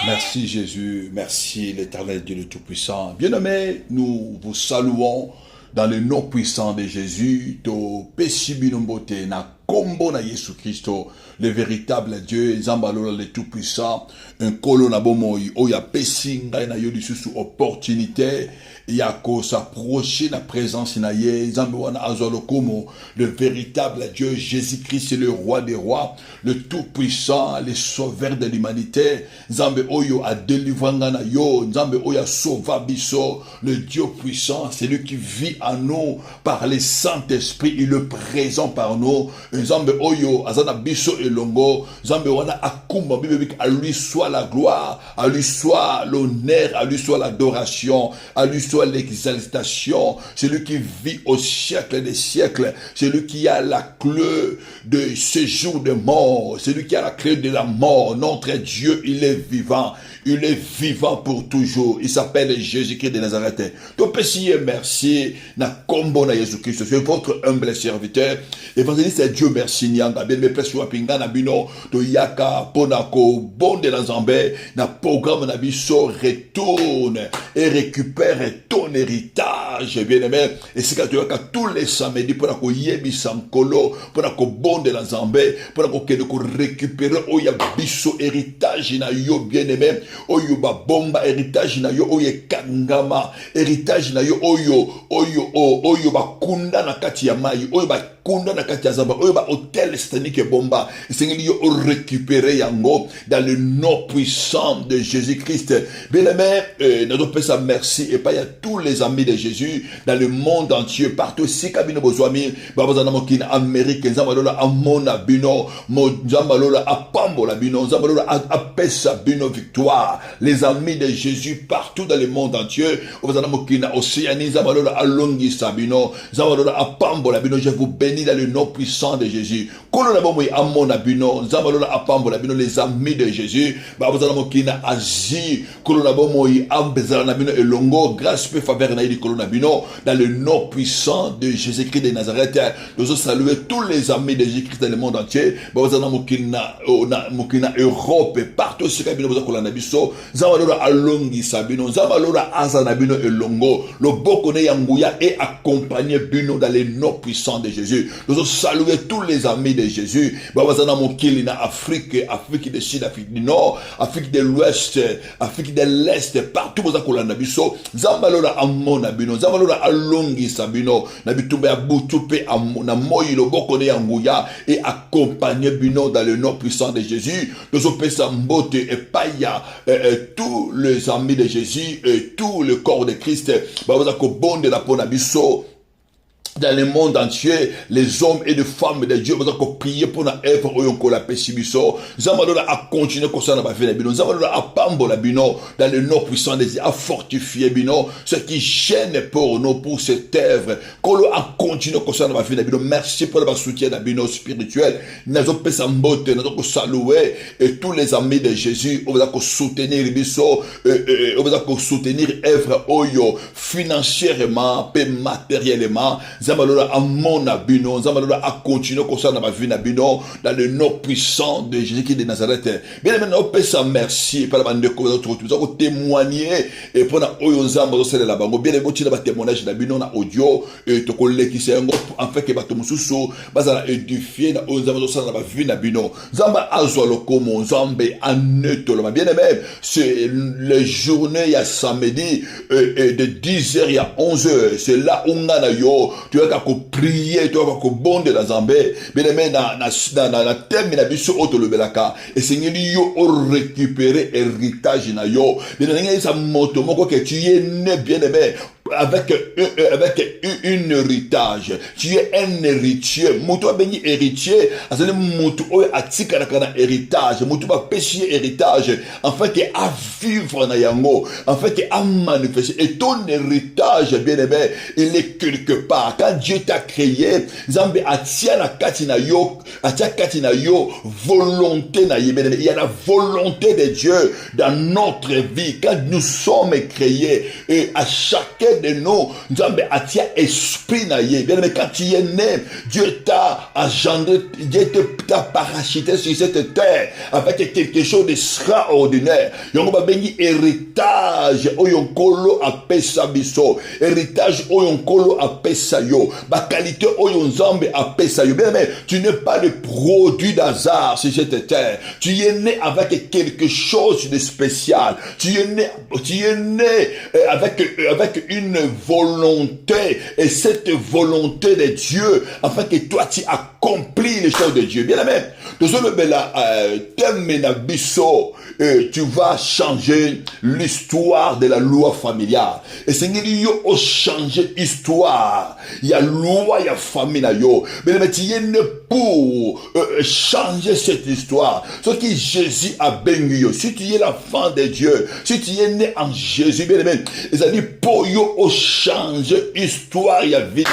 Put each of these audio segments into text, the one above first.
Merci Jésus, merci l'Éternel Dieu le Tout-Puissant. Bien-aimés, nous vous saluons dans le nom puissant de Jésus. To pesibinombote na kombo na Yesu Christo, le véritable Dieu, Zambalola le Tout-Puissant, un kolo na bomoi, oya pesinga na yo lisusu opportunité, yako s'approcher la présence na ye, Zambewana azolokomo, le véritable Dieu, Jésus-Christ, le roi des rois, le Tout-Puissant, le sauveur de l'humanité, Zambe oyo a délivré na yo, Zambe oyo a sauvé biso, le Dieu puissant, c'est lui qui vit en nous par le Saint-Esprit, il est présent par nous. Zambe oyo azana biso elongo, Zambe wana akumba bibik, à lui soit la gloire, à lui soit l'honneur, à lui soit l'adoration, à lui soit l'exaltation. C'est lui qui vit au siècle des siècles, c'est lui qui a la clé de ce jour de mort, c'est lui qui a la clé de la mort. Notre Dieu, il est vivant pour toujours. Il s'appelle Jésus-Christ de Nazareth. Donc, merci, na kombo na Jésus-Christ. C'est votre humble serviteur, évangéliste Dieu merci nyanga bien me place wapinga na bino to yaka ponako bonde la Zambé na programme na biso retourne et récupère ton héritage bien-aimé. Et c'est quand tu as tous les samedis pour ko yebi sankolo pour ko bonde la Zambé pour ko récupérer oya biso héritage na yo bien-aimé oyo ba bomba héritage na yo oye kangama héritage na yo oyo ba kunda na kati ya mai oyo ba kunda na kati ya Zamba oyo ba hôtel satanique bomba sengeli yo récupérer yango dans le nom puissant de Jésus-Christ. Bien-aimé, nous pesa merci et pas y a tous les amis de Jésus dans le monde entier partout si kabino bozwami babazana mokina Amérique Zambalola amona bino Zambalola apambo la bino Zambalola apesa bino victoire les amis de Jésus partout dans le monde entier babazana mokina Océanie Zambalola alongi sabino Zambalola apambo la bino. Je vous bénis dans le nom puissant de Jésus. Les amis de Jésus, Asie, grâce et faveur dans le nom puissant de Jésus-Christ de Nazareth. Nous saluons tous les amis de Jésus-Christ dans le monde entier. Europe, partout sur et accompagner Bino dans le nom puissant de Jésus. Nous saluons tous les amis de Jésus. Afrique, Afrique du Sud, Afrique du Nord, Afrique de l'Ouest, Afrique de l'Est, partout où vous avez Zambalora amona bino, Zambalora alongi sabino, nabitumbe abutupe na moyilo bokone yanguya et accompagner bino dans le nom puissant de Jésus. Nous opesa mbote et paya tous les amis de Jésus et tout le corps de Christ. Babaza ko bonde la ponabiso. Dans le monde entier, les hommes et les femmes de Dieu, vous avez prié pour la œuvre où la pessibiso. Zamalora a continué comme ça dans la vie de Bino. Zamalora a pambo la Bino dans le nom puissant des Dieu, a fortifié Bino. Ce qui gêne pour nous, pour cette œuvre. Kolo a continué comme ça dans la vie de Bino. Merci pour le soutien de Bino spirituel. Nous avons fait sa mbote, nous avons salué et tous les amis de Jésus, vous avez soutenir Biso, vous avez soutenir œuvre Oyo financièrement, matériellement. Zamalola amona bino, Zamalola a continué comme ça dans ma vie na bino, dans le nom puissant de Jésus-Christ de Nazareth. Bien maintenant, on peut ça merci par la bande de vous avez témoigné et pour la oyonzamba de la bango. Bien bon, tu as témoignage na bino na audio et te collègue qui c'est en fait que bato mususu bazala édifier na oyonzamba de la vie na bino. Zamba azolo komo Zambe anetolo. Bien aimé, c'est le journée ya samedi de 10h à 11h, c'est là où on a yo tu as qu'à prier, tu as qu'à bonde la Zambé, bien aimé na thème na biso auto le belaka et Seigneur yo récupérer héritage na yo. Bien aimé ça moto moko que tu es né bien aimé avec un héritage. Tu es un héritier. Moutou a béni héritier. Azale moutou oye atika na héritage. Moutou ba péchier héritage. En fait, que à vivre na yango. En fait, que à manifester. Et ton héritage, bien aimé, il est quelque part. Quand Dieu t'a créé, Zambé atia na katina yo, volonté na yé. Il y a la volonté de Dieu dans notre vie. Quand nous sommes créés, et à chacun l'intérieur de nous, Nzambe atia esprit na ye. Bien aimé, quand tu es né, Dieu t'a engendré, Dieu t'a parachuté sur cette terre avec quelque chose d'extraordinaire. Yongo babengi héritage oyonkolo apesa biso, héritage oyonkolo apesa yo, ba qualité oyonzambe apesa yo. Bien aimé, tu n'es pas le produit d'hasard sur cette terre. Tu es né avec quelque chose de spécial. Tu es né avec une volonté, et cette volonté de Dieu, afin que toi tu accomplis les choses de Dieu. Bien aimé, tu vas changer l'histoire de la loi familiale. Et c'est que tu changer l'histoire. Il y a loi, il y a famille. Mais tu es né pour changer cette histoire. Ce que Jésus a béni. Si tu es l'enfant de Dieu, si tu es né en Jésus, bien aimé, c'est-à-dire pour yo changer l'histoire, il y a vie.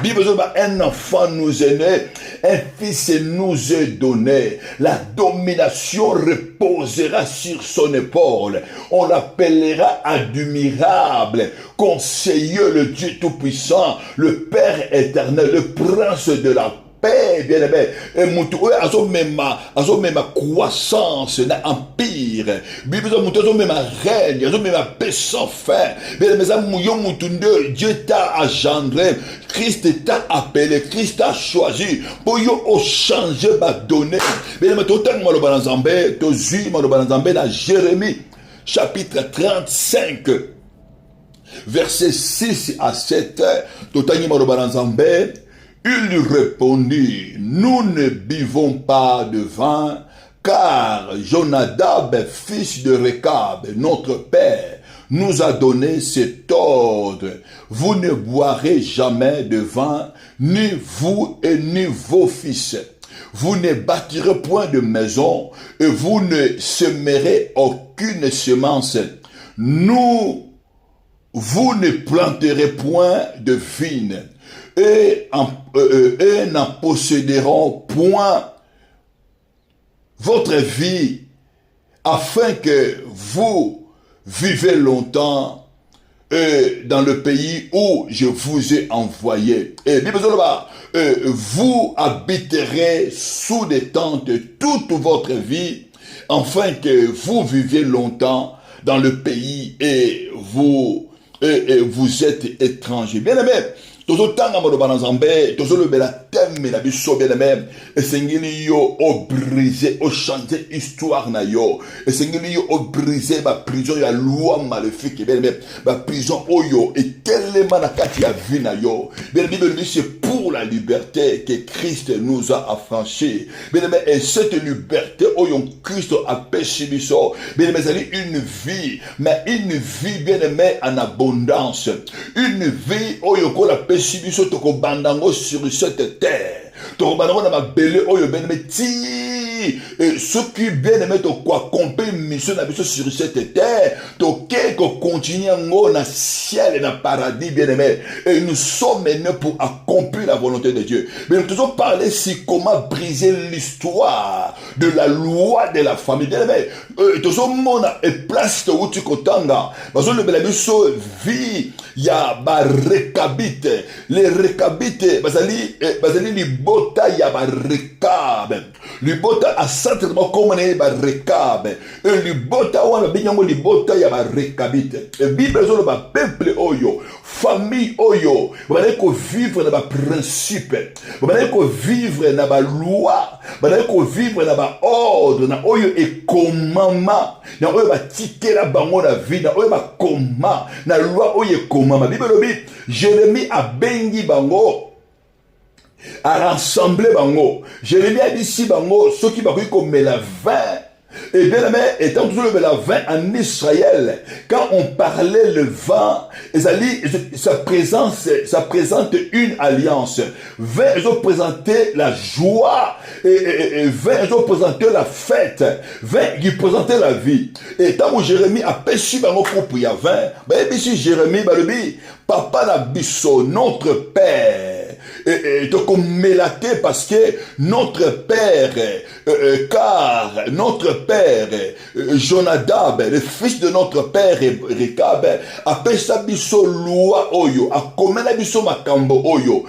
Bible dit un enfant nous est né, un fils nous est donné. La domination reposera sur son épaule. On l'appellera admirable, conseiller, le Dieu tout-puissant, le Père éternel, le prince de la paix, bien aimé. Et mutu azo mema croissance na empire. Bible dit mutu azo mema règne, azo mema paix sans fin. Bien aimé, ça mouyo mutu nde Dieu t'a engendré, Christ t'a appelé, Christ t'a choisi pour yo au changer ba donner. Bien aimé, totan mo lo banzambe, to zui mo lo banzambe na Jérémie chapitre 35 verset 6 à 7. Totan mo lo banzambe. Il lui répondit, nous ne buvons pas de vin, car Jonadab, fils de Rekab, notre père, nous a donné cet ordre. Vous ne boirez jamais de vin, ni vous et ni vos fils. Vous ne bâtirez point de maison, et vous ne semerez aucune semence. Vous ne planterez point de vigne. Et n'en posséderont point votre vie, afin que vous vivez longtemps dans le pays où je vous ai envoyé. Et vous habiterez sous des tentes toute votre vie, afin que vous viviez longtemps dans le pays et vous êtes étrangers. Bien aimé, tozotanga maloba na Nzambe, tozolobela teme na biso bien aimé, esengeli yo o briser, o changer histoire na yo, esengeli yo o briser ba prison ya loi maléfique bien aimé, ba prison oyo etelema na kati ya vie na yo. Bien aimé, c'est pour la liberté que Christ nous a affranchis. Bien aimé, et cette liberté oyo Christ a péché biso, bien aimé, c'est une vie, mais une vie bien aimé en abondance, une vie oyo ko la péché biso toko bandango sur cette terre, toko bandango na mabele oyo bien aimé ti ceux qui bien aimé toko accomplir mission na biso sur cette terre, toke ko continuer ngo na ciel et na paradis bien aimé, et nous sommes nés pour accomplir la volonté de Dieu. Mais nous devons parler si comment briser l'histoire de la loi de la famille bien aimé. Tozo mona et place to uti kotanga bazo le belabiso vie ya ba rekabite, les rekabites bazali libota ya ba rekab, libota a centrement comme ne ba rekab, et libota wana binyango libota ya ba rekabite. Et Bible zo le ba peuple oyo, famille oyo, bazali ko vivre na ba principe, bazali ko vivre na ba loi, bazali ko vivre na ba ordre na oyo e commandement, na oyo ba tikela bango na vie, na oyo ba commandement, na loi oyo e commandement. Bible lobi Jérémie a bengi bango, a rassemblé bango. Jérémie a dit si bango ceux qui bakoki komela vin. Et bien aimé, étant toujours le vin en Israël, quand on parlait le vin, ça présente une alliance. Vin, ils ont présenté la joie, et vin, ils ont présenté la fête. Vin, qui présentait la vie. Et tant que Jérémie a péché dans mon propre vin, ben, ici Jérémie, ben, le papa n'a biso, notre père. parce que notre père, car notre père, Jonadab, le fils de notre père Rekab, appelle sa biso loi oyo, a komela biso makambo oyo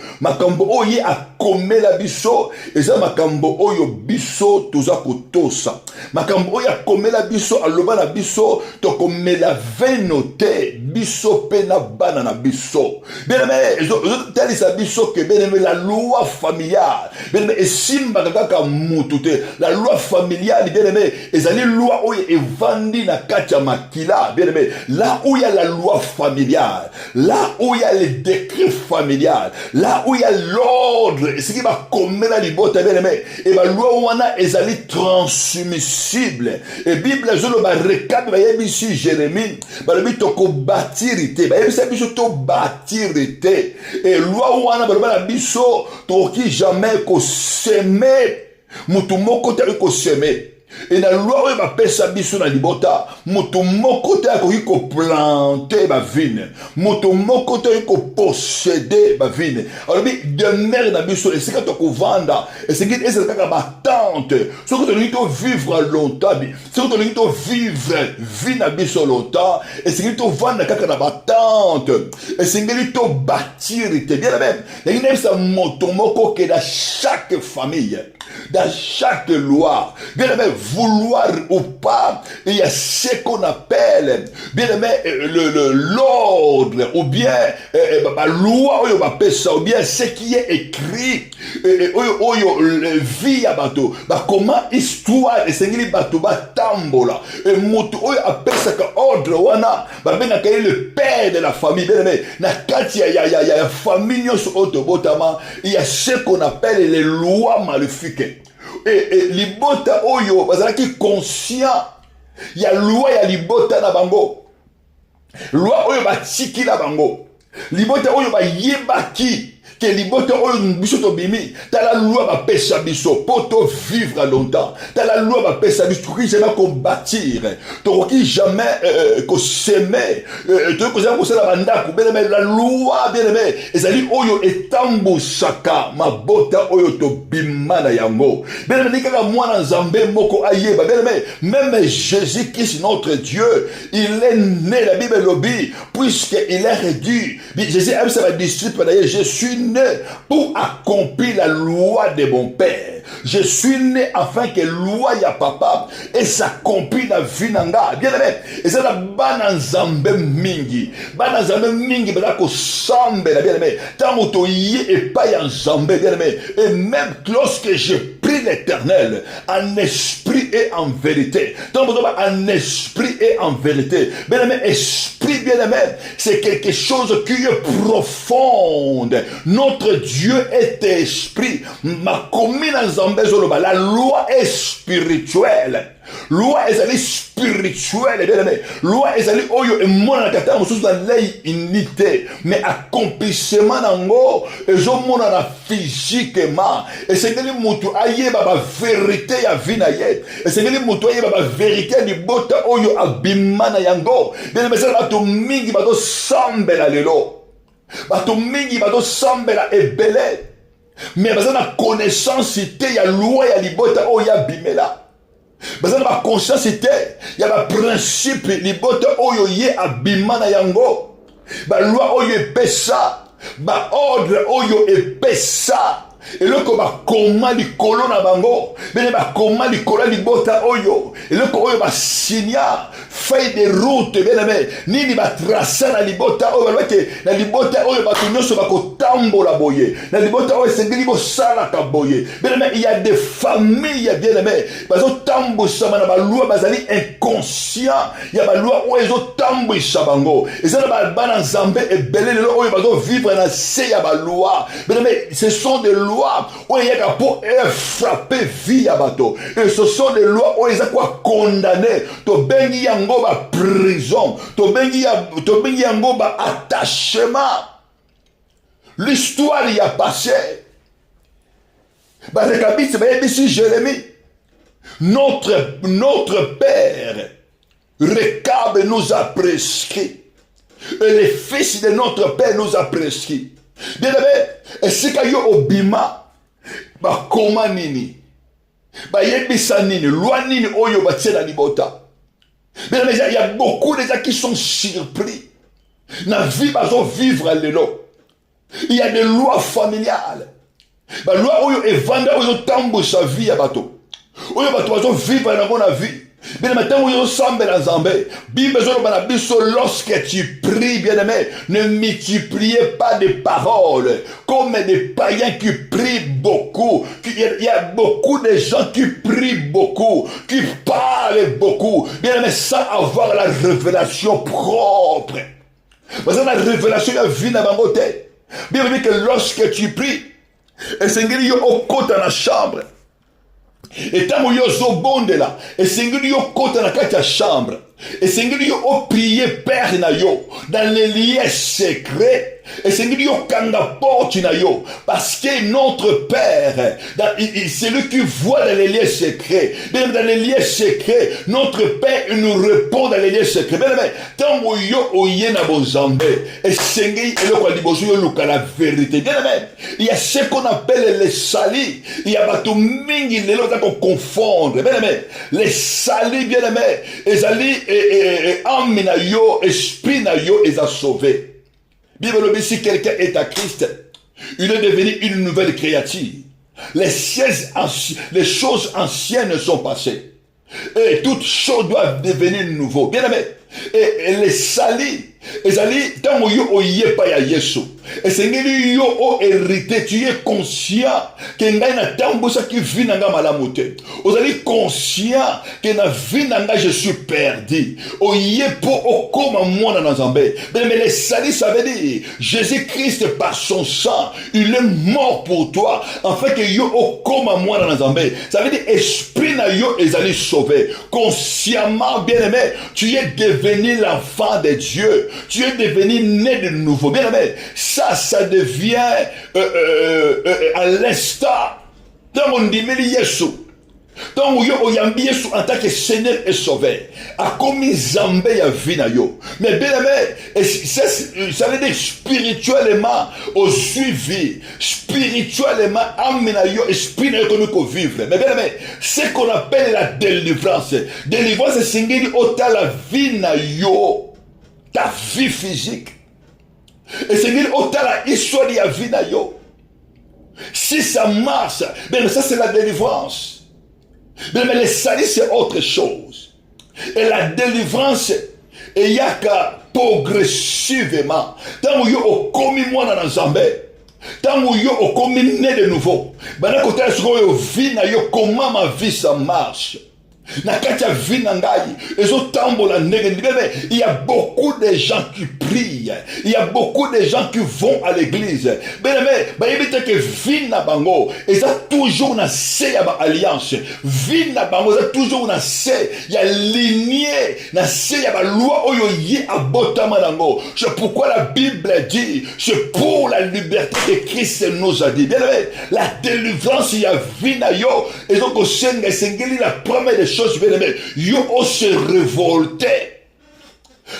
a komela biso, eza makambo oyo biso toza kotosa, makambo oyo a komela biso aloba na biso to komela venote biso pe na bana na biso. Bien aimé, tali sa biso que bien aimé la loi familiale, bien aimé esimba kaka mutute, la loi familiale bien aimé, ezali loi oyo evandi na kati ya makila, bien aimé, là où il y a la loi familiale, là où il y a les décrets familiales, là où il y a l'ordre, ce qui va commettre la libota bien aimé, et la loi wana ezali transmissible. Et Bible je le recap ba yebisu Jérémie, ba le bitoko batirité, ba yebisa biso to batirité. Et loi wana ba la biso to ki jamais ko semer, mutu moko te ko semer. Et la loi où va pesa biso na libota, moto moko te akoki ko planter ba vigne, moto moko te ko posséder ba vigne. Alors bi demeure na biso et c'est que to ko vanda, et c'est que c'est kaka ba tente. Ce que tu dois vivre longtemps, ce que tu dois vivre vie na biso longtemps, et c'est que tu vanda kaka na ba tente, et c'est que tu bâtir te bien même. Il y a ça moto moko que dans chaque famille, dans chaque loi, bien aimé, vouloir ou pas, il y a ce qu'on appelle, bien aimé, l'ordre, ou bien la loi, ou bien ce qui est écrit, vie à bateau, comment histoire, et c'est que bateau, tambola, et moto, appelle ça que ordre, wana, le père de la famille, bien aimé, na kati, il y a famille, il y a ce qu'on appelle les lois maléfiques. Et libota oyo bazalaki conscient ya loi ya libota na bango, loi oyo batiki na bango, libota oyo bayebaki que libota oyo biso to bimi, ta la loi ba pesa biso poto vivre longtemps, ta la loi ba pesa biso qui jamais ko bâtir, to qui jamais ko semer, to ko jamais ko sala banda ko bien la loi bien aimé ezali oyo etambo saka mabota oyo to bimana yango bien aimé kaka mwana nzambe moko ayeba bien aimé, même Jésus-Christ notre Dieu, il est né, la Bible lobby, puisque il est réduit, Jésus aime sa disciple d'ailleurs, je suis né pour accomplir la loi de mon père. Je suis né afin que loi ya papa et s'accomplit la vie nanga. Bien aimé, et c'est la bana nzambe mingi. Bana nzambe mingi bala ko sambe la bien aimé. Tant to yé et pas ya nzambe bien aimé. Et même lorsque je prie l'Éternel en esprit et en vérité. Tant en esprit et en vérité. Bien aimé, esprit bien aimé, c'est quelque chose qui est profonde. Notre Dieu est esprit. Ma commune la loi est spirituelle. Loi est spirituelle, bien aimé. Loi est oyo et mona kata mususu dans l'unité, mais accomplissement nango et je mona na physiquement. Et c'est que les mutu ayeba ba vérité ya vina yet. Et c'est que les mutu ayeba ba vérité di bota oyo abimana yango. Bien aimé, c'est bato mingi bato sambela lelo. Bato mingi bato sambela ebele. Mais parce que la connaissance il y a loi, il y a libota, oh il y a bimela. Parce que la conscience il y a le principe libota, oh il y a bimana yango. Ba loi oh il pesa, ba ordre oh il pesa. Et là comme comment les colons na bango, mais ba comment les colons libota oyo. Et là comme ba signa feuille de route bien aimé. Nini ba tracer na libota oyo ba que na libota oyo ba tunyoso ba ko tambola boye. Na libota oyo c'est ngili bo sala ka boye. Bien aimé, il y a des familles bien aimé. Bazo tambo sama na ba loi bazali inconscient. Il y a ba loi oyo zo tambo isabango. Et ça ba bana nzambe et belé le oyo bazo vivre na se ya ba loi. Bien aimé, ce sont des lois où il y a pour frapper vie à bateau. Et ce sont des lois où il y a quoi condamner. To bengi yango ba prison. To bengi yango ba attachement. L'histoire y a passé. Bah, le chapitre, c'est ici Jérémie. Notre père, Rekab nous a prescrit. Et les fils de notre père nous a prescrit. Bien aimé, et si kayo obima, ba koma nini, ba yebisa nini, loi nini oyo ba tse na libota. Bien aimé, il y a beaucoup de gens qui sont surpris. Na vie bazo vivre à l'élo. Il y a des lois familiales. Ba loi oyo evanda oyo tambo sa vie ya bato. Oyo bato bazo vivre na bona vie. Bien aimé, tant oyo sambe la zambé. Bible zo bana biso lorsque tu pries, bien aimé, ne multipliez pas de paroles comme des païens qui prient beaucoup. Il y a beaucoup de gens qui prient beaucoup, qui parlent beaucoup. Bien aimé, sans avoir la révélation propre. Parce que la révélation a vu dans ma beauté. Bien aimé, que lorsque tu pries, et c'est qu'il y a au côté dans la chambre. Et tant que yo bonde là, et c'est que yo côté dans la chambre, et c'est que yo prier Père na yo dans les lieux secrets, et c'est que yo kanga porte na yo, parce que notre Père, c'est lui qui voit dans les lieux secrets. Même dans les lieux secrets, notre Père il nous répond dans les lieux secrets. Mais tant que yo oye na bonzambe, et c'est que le quoi liboso yo luka la vérité. Bien aimé, il y a ce qu'on appelle les salis. Il y a bato mingi les lois qu'on confondre. Bien aimé, les salis bien aimé, les salis et âme na yo, esprit na yo, ils a sauvé. Bible le dit, si quelqu'un est à Christ, il est devenu une nouvelle créature. Les choses anciennes sont passées. Et toutes choses doivent devenir nouveaux. Bien aimé. Et les salis, tant que yo oye pas ya Yesu. Et c'est que yo o hérité, tu es conscient que ngai na tambo ça qui vit nanga malamote. Vous allez conscient que na vie nanga je suis perdu. Oye pour okoma moi na nzambe. Mais les salis ça veut dire Jésus-Christ par son sang, il est mort pour toi afin que yo okoma moi na nzambe. Ça veut dire esprit na yo ezali sauvé. Consciemment bien-aimé, tu es devenu l'enfant de Dieu. Tu es devenu né de nouveau. Bien aimé, ça devient à l'instant. Dans mon dimeli Yesu. Donc, yo oyambi Yesu en tant que Seigneur et Sauveur. A commis Zambé ya vina yo. Mais bien aimé, ça veut dire spirituellement au suivi. Spirituellement, amena yo, esprit na yo qu'on vivre. Mais bien aimé, ce qu'on appelle la délivrance. Délivrance, c'est singeli ota la vie na yo. Ta vie physique. Et c'est qu'il ota la histoire de la vie na yo. Si ça marche, ben ça c'est la délivrance. Ben mais les salis c'est autre chose. Et la délivrance, il y a qu'à progressivement. Tant que yo au commis moi dans Zambé, tant que yo au commis né de nouveau. Ben à côté de ce que yo vie na yo, comment ma vie ça marche. Il y a beaucoup de gens qui prient. Il y a beaucoup de gens qui vont à l'église. Mais que vie na bango, et ça toujours na se ya ba alliance. Vie na bango, ça toujours na se ya lignée, na se ya ba loi oyo ye abotama nango. C'est pourquoi la Bible dit, c'est pour la liberté que Christ nous a dit. Bien aimé, la délivrance ya vie na yo, et donc au Sengeli la première des choses, bien aimé, yo on se révoltait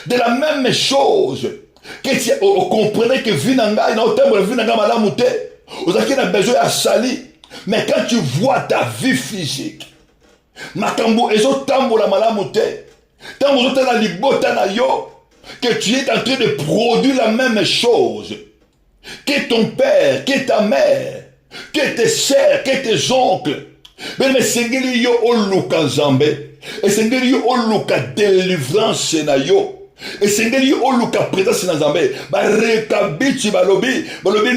de la même chose que si on comprenait que Vinanga il a autant de Vinanga malamute vous avez besoin à sali mais quand tu vois ta vie physique makambo ezo tambo la malamute tant vous êtes dans libota na yo que tu es en train de produire la même chose que ton père, que ta mère, que tes sœurs, que tes oncles. Mais sengeli yo oluka nzambe et sengeli yo oluka délivrance na yo et sengeli yo oluka présence na nzambe ba rekabiti balobi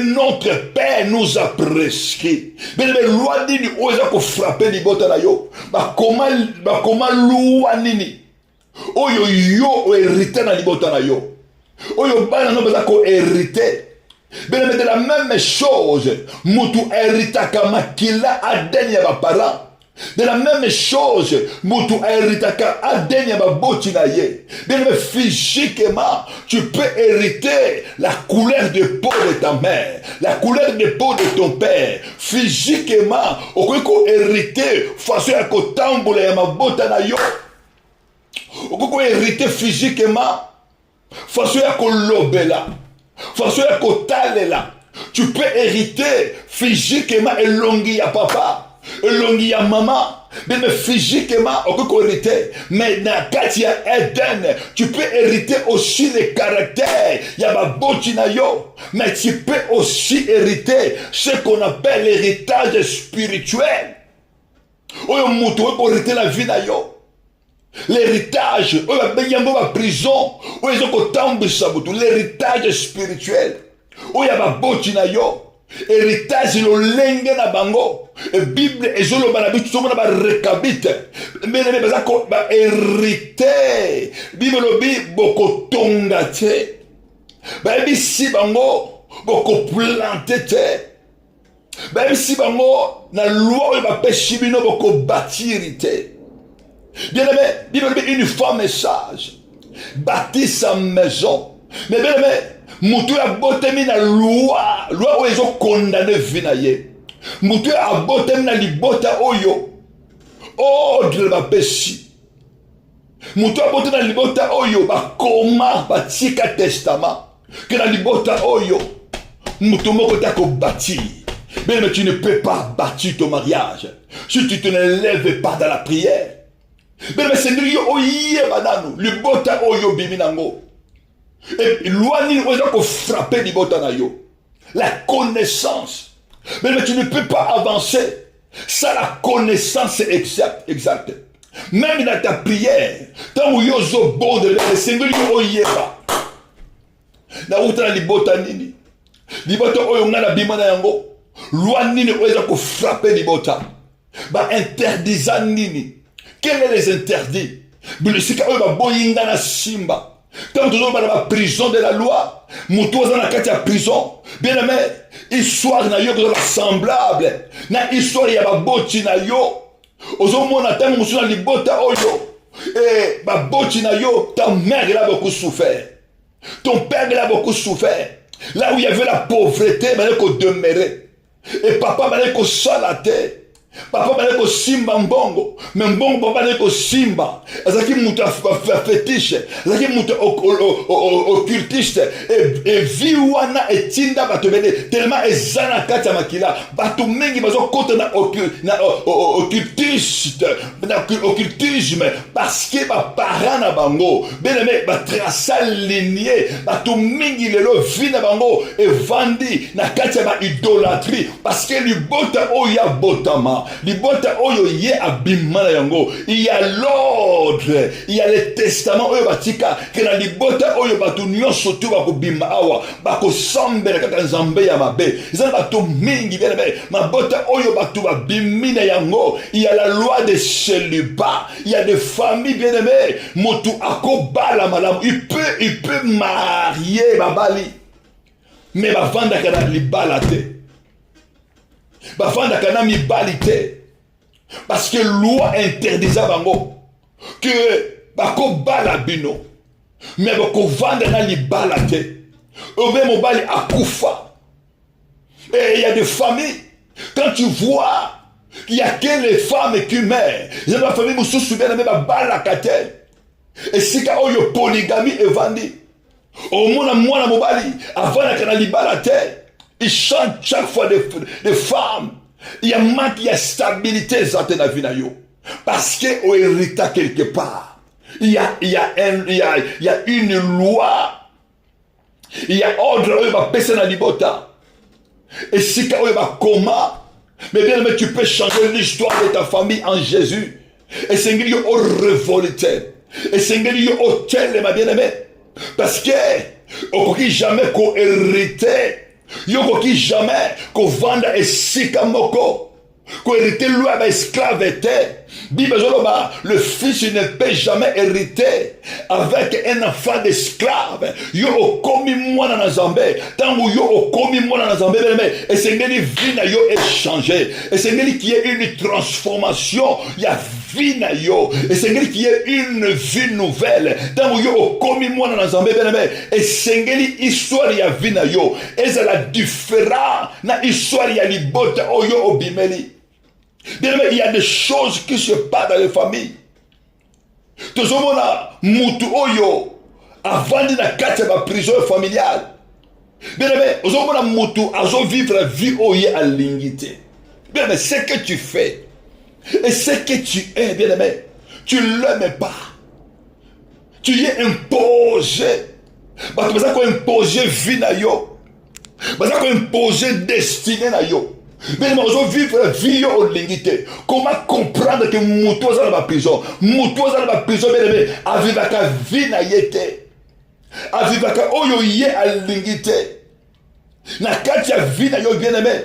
notre père nous a prescrit mais loi nini oza ko frapper libota na yo ba comment loi nini oyo yo hérité na libota na yo oyo bana no baza ko hérité. Mais de la même chose, Moutou Eritaka Makila Adenya ba parent. De la même chose, Moutou Eritaka Adenya ba botinaye. Bien physiquement, tu peux hériter la couleur de peau de ta mère, la couleur de peau de ton père. Physiquement, on peut hériter façon à kotambola ya mabota na yo. On peut hériter physiquement façon à kolobela. Façon ya kotalela Tu peux hériter physiquement elongi ya papa, elongi ya maman. Mais physiquement, on peut hériter. Mais dans kati ya Eden, tu peux hériter aussi les caractères. Il y a ma botinayo. Mais tu peux aussi hériter ce qu'on appelle l'héritage spirituel. Oyo mutu pour hériter la vie na yo. L'héritage, oyo prison, oyo l'héritage spirituel. Oyo ma botinayo. Héritage lolenge na bango. Bible ezolo banabitu somo na ba rekabite. Mais ba hérité. Bible lobi boko tonga te. Ba bisi bango boko planter te. Ba bisi bango na loi ba peshi bino boko bâtir te. Bien aimé, Bible lobi une femme message. Bâtis sa maison. Mais bien aimé, mutu ya botemi na loi oyo ezo condamné vie na ye. Mutu ya botemi na libota oyo ordre bapesi. Mutu ya botemi na libota oyo bakoma batika testament que na libota oyo mutu moko ta ko bâtir. Mais tu ne peux pas bâtir ton mariage si tu te ne lèves pas dans la prière. Mais Seigneur yo oye bananu libota oyo biminango. Et loi ni oyo frapper libota na yo. La connaissance. Mais tu ne peux pas avancer sans la connaissance exacte. Même dans ta prière, tant où yo zo bon de le Seigneur yo oyeba. Na uta libota nini. Libota oyo ngana bimana yango. Loi nini oyo ko frapper libota. Ba interdisant nini. Quels sont les interdits? Bilisika oyo ba boyinga na simba. Quand nous sommes dans la prison de la loi, nous sommes dans la prison. Bien aimé, histoire na yo semblable. Na histoire ya ba boti na yo. Ozomona tango musuna libota oyo. Et ba boti na yo, ta mère elle a beaucoup souffert. Ton père il a beaucoup souffert. Là où il y avait la pauvreté, il fallait qu'on demeurait. Et papa il fallait qu'on salatait. Papa bale ko simba mbongo, mais mbongo papa bale ko simba. Azaki muta fétiche, azaki muta occultiste et viwana etinda bato bene tellement ezana kati makila. Bato mengi bazo kota na occultiste, na occultisme parce que ba parents na bango, bien aimé ba traça lignée, bato mengi lelo vina bango et vandi na kati ba idolâtrie parce que libota oya botama. Libota oyo ye abimana yango. Il y a l'ordre, il y a le testament oyo batika que na libota oyo batu nyonso tu bako bima awa bako sambela kaka nzambe ya mabe. Zana batu mingi bien bien mabota oyo batu babimina yango. Il y a la loi de célibat, il y a des familles bien aimées motu akobala malamu. Il peut marier babali mais bavanda kana libala te. Bavanda kana mibali te. Parce que loi interdisait bango que bako bala bino mais bako vanda na libala te. Obe mobali akufa. Et il y a des familles quand tu vois qu'il y a que les femmes qui meurent. Il y a des familles qui sont bien mais bala kate. Et si ka oyo polygamie est vendue. Au moins mwana mobali avant na libala te. Il chante chaque fois des femmes. Il y a manque, il y a stabilité dans la vie. Parce qu'on hérite quelque part. Il y a une loi. Il y a ordre, il va passer dans l'ibota. Et si il va comment, mais bien, mais tu peux changer l'histoire de ta famille en Jésus. Et c'est une révolté. Et c'est une hôtel, ma bien-aimée. Parce que, on ne peut jamais qu'on hérite. Yoko ki jamais ko vanda esika moko ko hériter loi ba esclave était. Bible zoloba le fils ne peut jamais hériter avec un enfant d'esclave. Yo okomi mwana na Nzambe. Tango yo okomi mwana na Nzambe mais et c'est ngeli vie na yo échanger. Et c'est ngeli qui est une transformation. Ya vie na yo. Et c'est ngeli qui est une vie nouvelle. Tango yo okomi mwana na Nzambe et c'est ngeli histoire ya vie na yo. Et c'est la différence na histoire ya libota oyo obimeli. Bien aimé, il y a des choses qui se passent dans les familles. Tozomona mutu oyo avant de la carte de la prison familiale. Bien aimé, vivre la vie à l'ingité. Bien aimé, ce que tu fais et ce que tu es, bien aimé, tu ne l'aimes pas. Tu y es imposé. Parce que tu as imposé vie na yo. Parce que tu as imposé destinée na yo. Mais nous vivre la vie au limité. Comment comprendre que Moutou est dans la prison? Moutou est dans la prison, bien aimé. A vivre la vie na yete. A vivre la oyo yé à limité. Na kati ya vie na yo, bien aimé.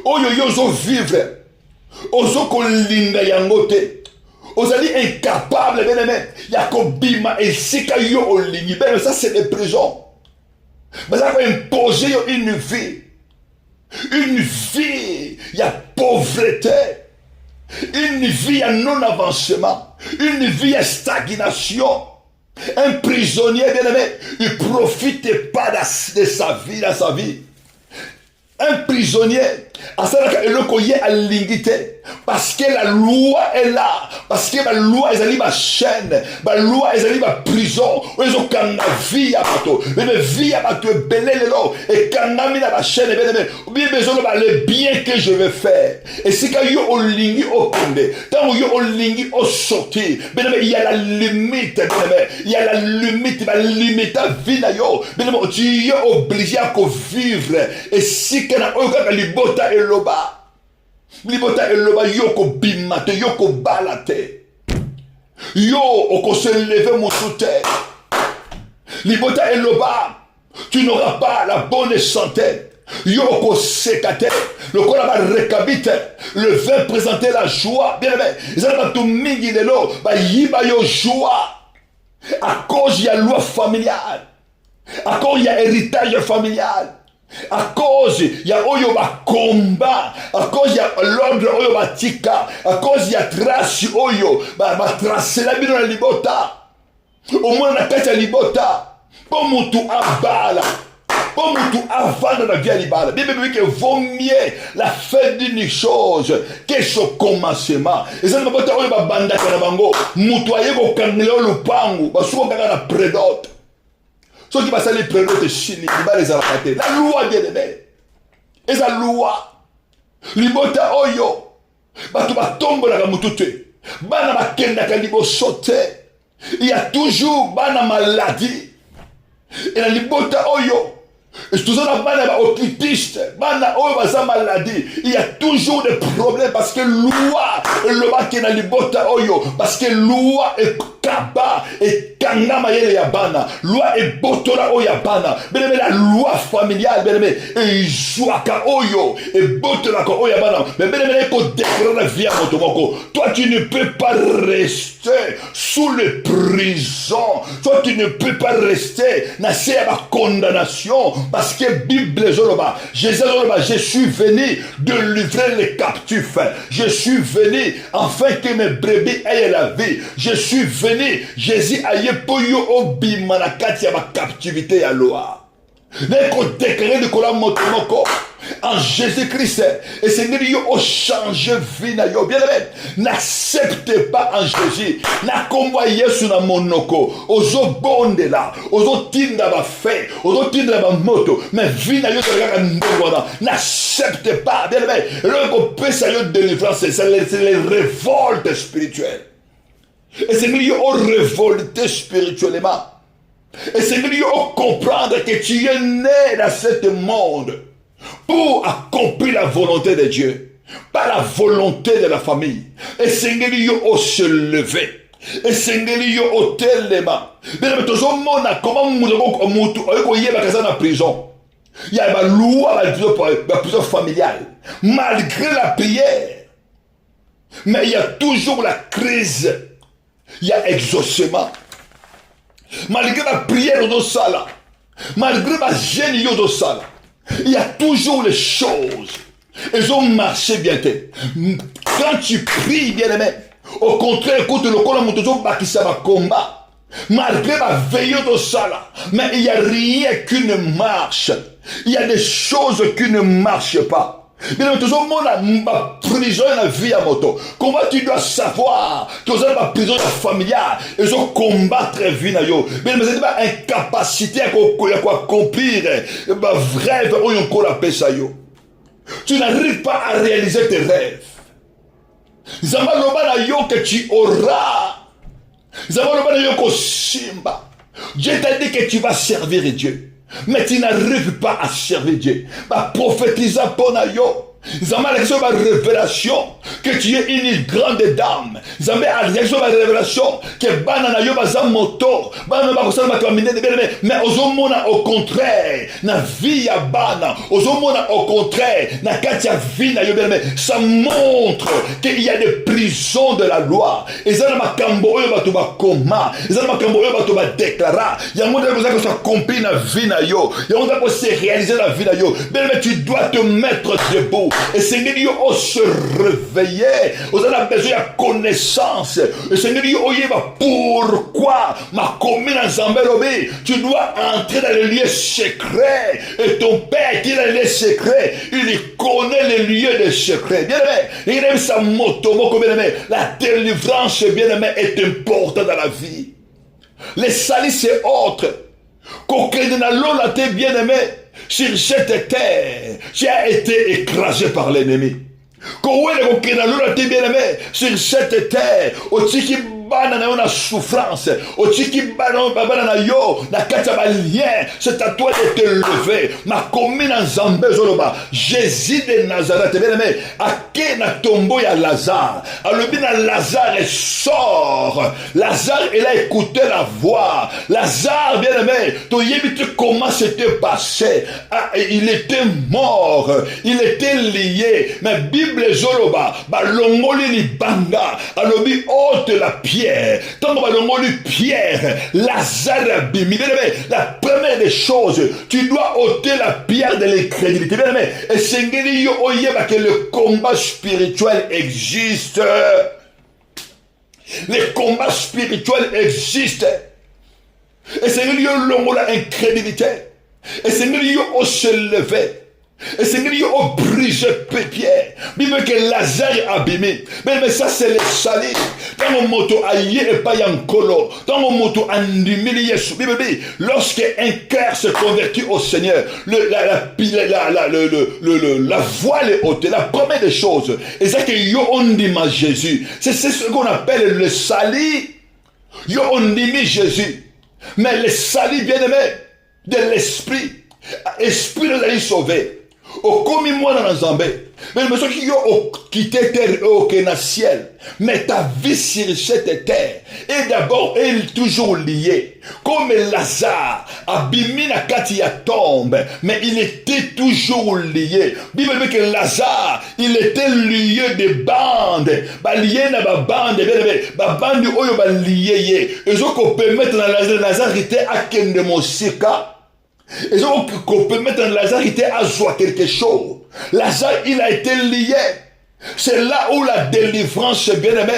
Oyo yo zo vivre. Ozo ko linga yango te. Ozali incapable, bien aimé. Yako bima et sika yo au limité. Ben ça c'est des prisons. Mais ça va imposer une vie. Une vie, il y a pauvreté. Une vie, il y a non-avancement. Une vie, il y a stagnation. Un prisonnier, bien aimé, il ne profite pas de sa vie, dans sa vie. Un prisonnier, parce que la loi est là, parce que la loi est ma chaîne, la loi est ma prison, ils ont quand vie à bateau, mais vie à bateau belé le lot, et quand on a mis la chaîne, bien besoin de le bien que je vais faire. Et c'est quand yo au lingi au condé, tant yo au lingi au sorti, il y a la limite, il y a la limite, la limite à vie na yo, tu es obligé à vivre, et si kana oyoka libota eloba yoko bimate yoko balate yo oko se lever moutute libota eloba tu n'auras pas la bonne santé yo oko sekate le kola ba rekabite le vin présenter la joie bien aimé ezala tout mingi lelo ba yiba yo joie à cause il y a loi familiale à cause il y a héritage familial. À cause, il y a Oyo ba combat. À cause, il y a l'ordre Oyo ba tika. À cause, il y a trace Oyo. Ba trace la bino na libota. Au moins, na kati ya libota. Pour mutu abala. Pour mutu avant la vie à libala. Bien, que vaut mieux la fin d'une chose que son commencement. Et ça ne va pas Oyo ba banda kanabango. Mutu ayeko kangelo lupangu. Ba suko kanga na prédote. Ceux qui passent les prénoms de Chine, ils vont les arrêter. La loi bien aimée. Et la loi. Libota oyo. Batu batombo la gamutute. Bana bakenda kalibo sote. Il y a toujours bana maladie. Et la libota oyo. Et tout ça, bana occultiste. Bana oyo baza maladie. Il y a toujours des problèmes parce que loi. Le baki na libota oyo. Parce que loi est kaba. Et kangama yele ya bana. Loi est botora oyo ya bana. Bien la loi familiale. Bien aimé. Et jouaka oyo. Et botora ko oyo ya bana. Mais bien aimé, pour décrire la vie à motomoko. Toi, tu ne peux pas rester sous les prisons. Toi, tu ne peux pas rester dans cette condamnation. Parce que Bible Zoloba, Jésus Zoloba, je suis venu de livrer les captifs. Je suis venu afin que mes brebis aient la vie. Je suis venu, Jésus aille pour yo obi manakati ya ma captivité ya loi. Neko déclaré de kola motomoko en Jésus-Christ. Et Seigneur, yo o change vie na yo. Bien aimé, n'accepte pas en Jésus. Na komwa Yesu na monoko. Ozo bonde la. Ozo tinda ba fe. Ozo tinda ba moto. Mais vie na yo te regarde ndongwana. N'accepte pas. Bien aimé, le ko pesa yo délivrance, c'est les révoltes spirituelles. Et Seigneur, yo o révolté spirituellement. Et Seigneur, il faut comprendre que tu es né dans ce monde pour accomplir la volonté de Dieu, pas la volonté de la famille. Et Seigneur, il faut se lever. Et Seigneur, il faut tellement. Mais comment il y a la prison? Il y a la loi, la prison familiale. Malgré la prière, mais il y a toujours la crise. Il y a exaucement. Malgré la prière de Sala, malgré ma gêne de Sala, il y a toujours les choses. Elles ont marché bien. Quand tu pries, bien aimé, au contraire, écoute le col qui va combat. Malgré ma veille de Sala, mais il n'y a rien qui ne marche. Il y a des choses qui ne marchent pas. Bien aimé, tout le monde a ma prison dans la vie à moto. Comment tu dois savoir que vous avez ma prison familiale et ils ont combattre la vie. Bien aimé, c'est pas incapacité à accomplir ma rêve ou on l'appelle ça. Tu n'arrives pas à réaliser tes rêves. Zamba loba na yo que tu auras. Zamba loba na yo ko simba. Dieu t'a dit que tu vas servir Dieu. Mais tu n'arrives pas à servir Dieu. Bah, prophétise pour yo. Zamba a ma révélation que tu es une grande dame. Zamba a ma révélation que banana yo bazam moto. Banana ba kosala ma kamine de bien mais ozomona au contraire na vie ya bana. Ozomona au contraire na katia vie na yo bien mais ça montre qu'il y a des prisons de la loi. Et ça na makambo oyo batu ba koma. Ça na makambo oyo batu ba déclara. Ya monde ko ça accomplir na vie na yo. Ya monde ko se réaliser la vie na yo. Bien mais tu dois te mettre debout. Et Seigneur Dieu, on se réveiller. Vous avez besoin de connaissance. Et Seigneur Dieu, pourquoi ma commune en Zamberobi, tu dois entrer dans les lieux secrets. Et ton Père qui est dans les lieux secrets, il connaît les lieux des secrets. Bien aimé, il aime sa moto, bien aimé. La délivrance, bien aimé, est importante dans la vie. Les salis, c'est autre. Qu'aucun dans l'eau, la terre, bien aimé. Sur cette terre, tu as été écrasé par l'ennemi. Sur cette terre, na souffrance, c'est à toi de te lever. Ma commune en Zambé, Jésus de Nazareth, bien aimé, à qui na tombeau ya Lazare, à le Lazare sort. Lazare, il a écouté la voix. Lazare, bien aimé, comment c'était passé. Ah, il était mort, il était lié. Mais Bible Zoloba, longoli li banga, alobi ôte la pierre. Tant que longoli pierre, Lazare bimi. La première des choses, tu dois ôter la pierre de l'incrédulité. Et Seigneur yo oyeba que le combat spirituel existe. Les combats spirituels existent. Et Seigneur yo longola incrédulité. Et Seigneur yo se lever. Et Seigneur Dieu a brisé Pierre. Bible que Lazare a abîmé. Mais ça c'est le salut. Dans mon moto aïe et pas yankolo. Dans mon moto andimili Yesu. Bible dit lorsqu'un cœur se convertit au Seigneur, la voile est ôtée. La première des choses. Et c'est que yo on dit ma Jésus. C'est ce qu'on appelle le salut. Yo on dit Jésus. Mais le salut bien aimé de l'esprit. Esprit nous a sauvé. Au commis moi dans Zambé. Mais le monsieur qui a quitté terre au ciel. Mais ta vie sur cette terre est d'abord elle toujours liée. Comme Lazare, abîmé na katia tombe, mais il était toujours lié. Bible dit que Lazare, il était lié de bandes. Lié na ba bande, ba bande oyo ba lié. Et donc on peut mettre dans Lazare était à kende mosika. Et donc, qu'on peut mettre en Lazare, il était à joie quelque chose. Lazare, il a été lié. C'est là où la délivrance, bien aimé,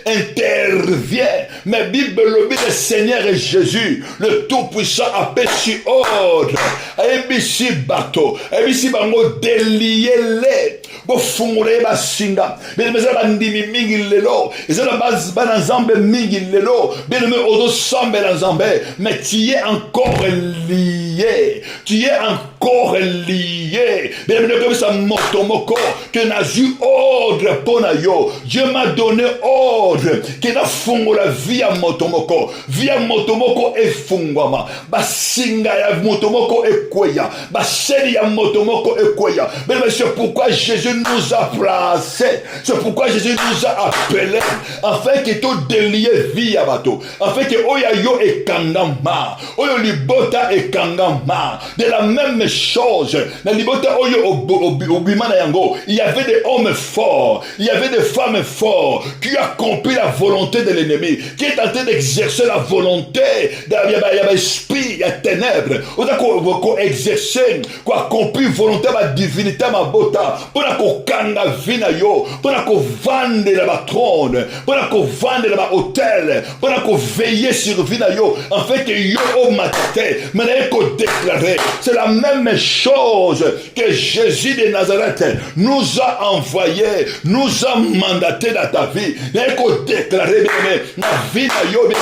intervient. Mais Bible, le Seigneur et Jésus, le Tout-Puissant, a péché ordre. ABC bateau. ABC bango délié les. Bo fungure ba singa. Bien aimé, ça va ndimi mingi lelo. Et ça va ba nzambe mingi lelo. Bien aimé, odo sambe nzambe. Mais tu es encore lié. Tu es encore lié. Bien aimé, comme ça motomoko. Que n'a eu ordre pour yo. Dieu m'a donné ordre. Que n'a fungo la vie à motomoko. Vie à motomoko et fungwama. Ba singa ya motomoko et kweya. Ba seri ya motomoko et kweya. Bien aimé, c'est pourquoi Jésus nous a placés. C'est pourquoi Jésus nous a appelés. Afin que tout délié vie à bateau. Afin que oya yo et kangama. Oyo libota et kangama. De la même chose. La libota oyo obimana yango. Il y avait des hommes forts. Il y avait des femmes fortes. Qui a accompli la volonté de l'ennemi, qui est en train d'exercer la volonté de l'esprit, la ténèbres, qu'on exerce, qu'on accomplit la volonté de la divinité, ma bota, pour qu'on kanga vina yo, pour qu'on vende la trône, pour qu'on vende la hôtel, pour qu'on veille sur vina yo, en fait, yo au matin, mais qu'on déclarer, c'est la même chose que Jésus de Nazareth nous a envoyé, nous a mandaté dans ta vie, mais qu'on déclarer, bien na vie na yo, bien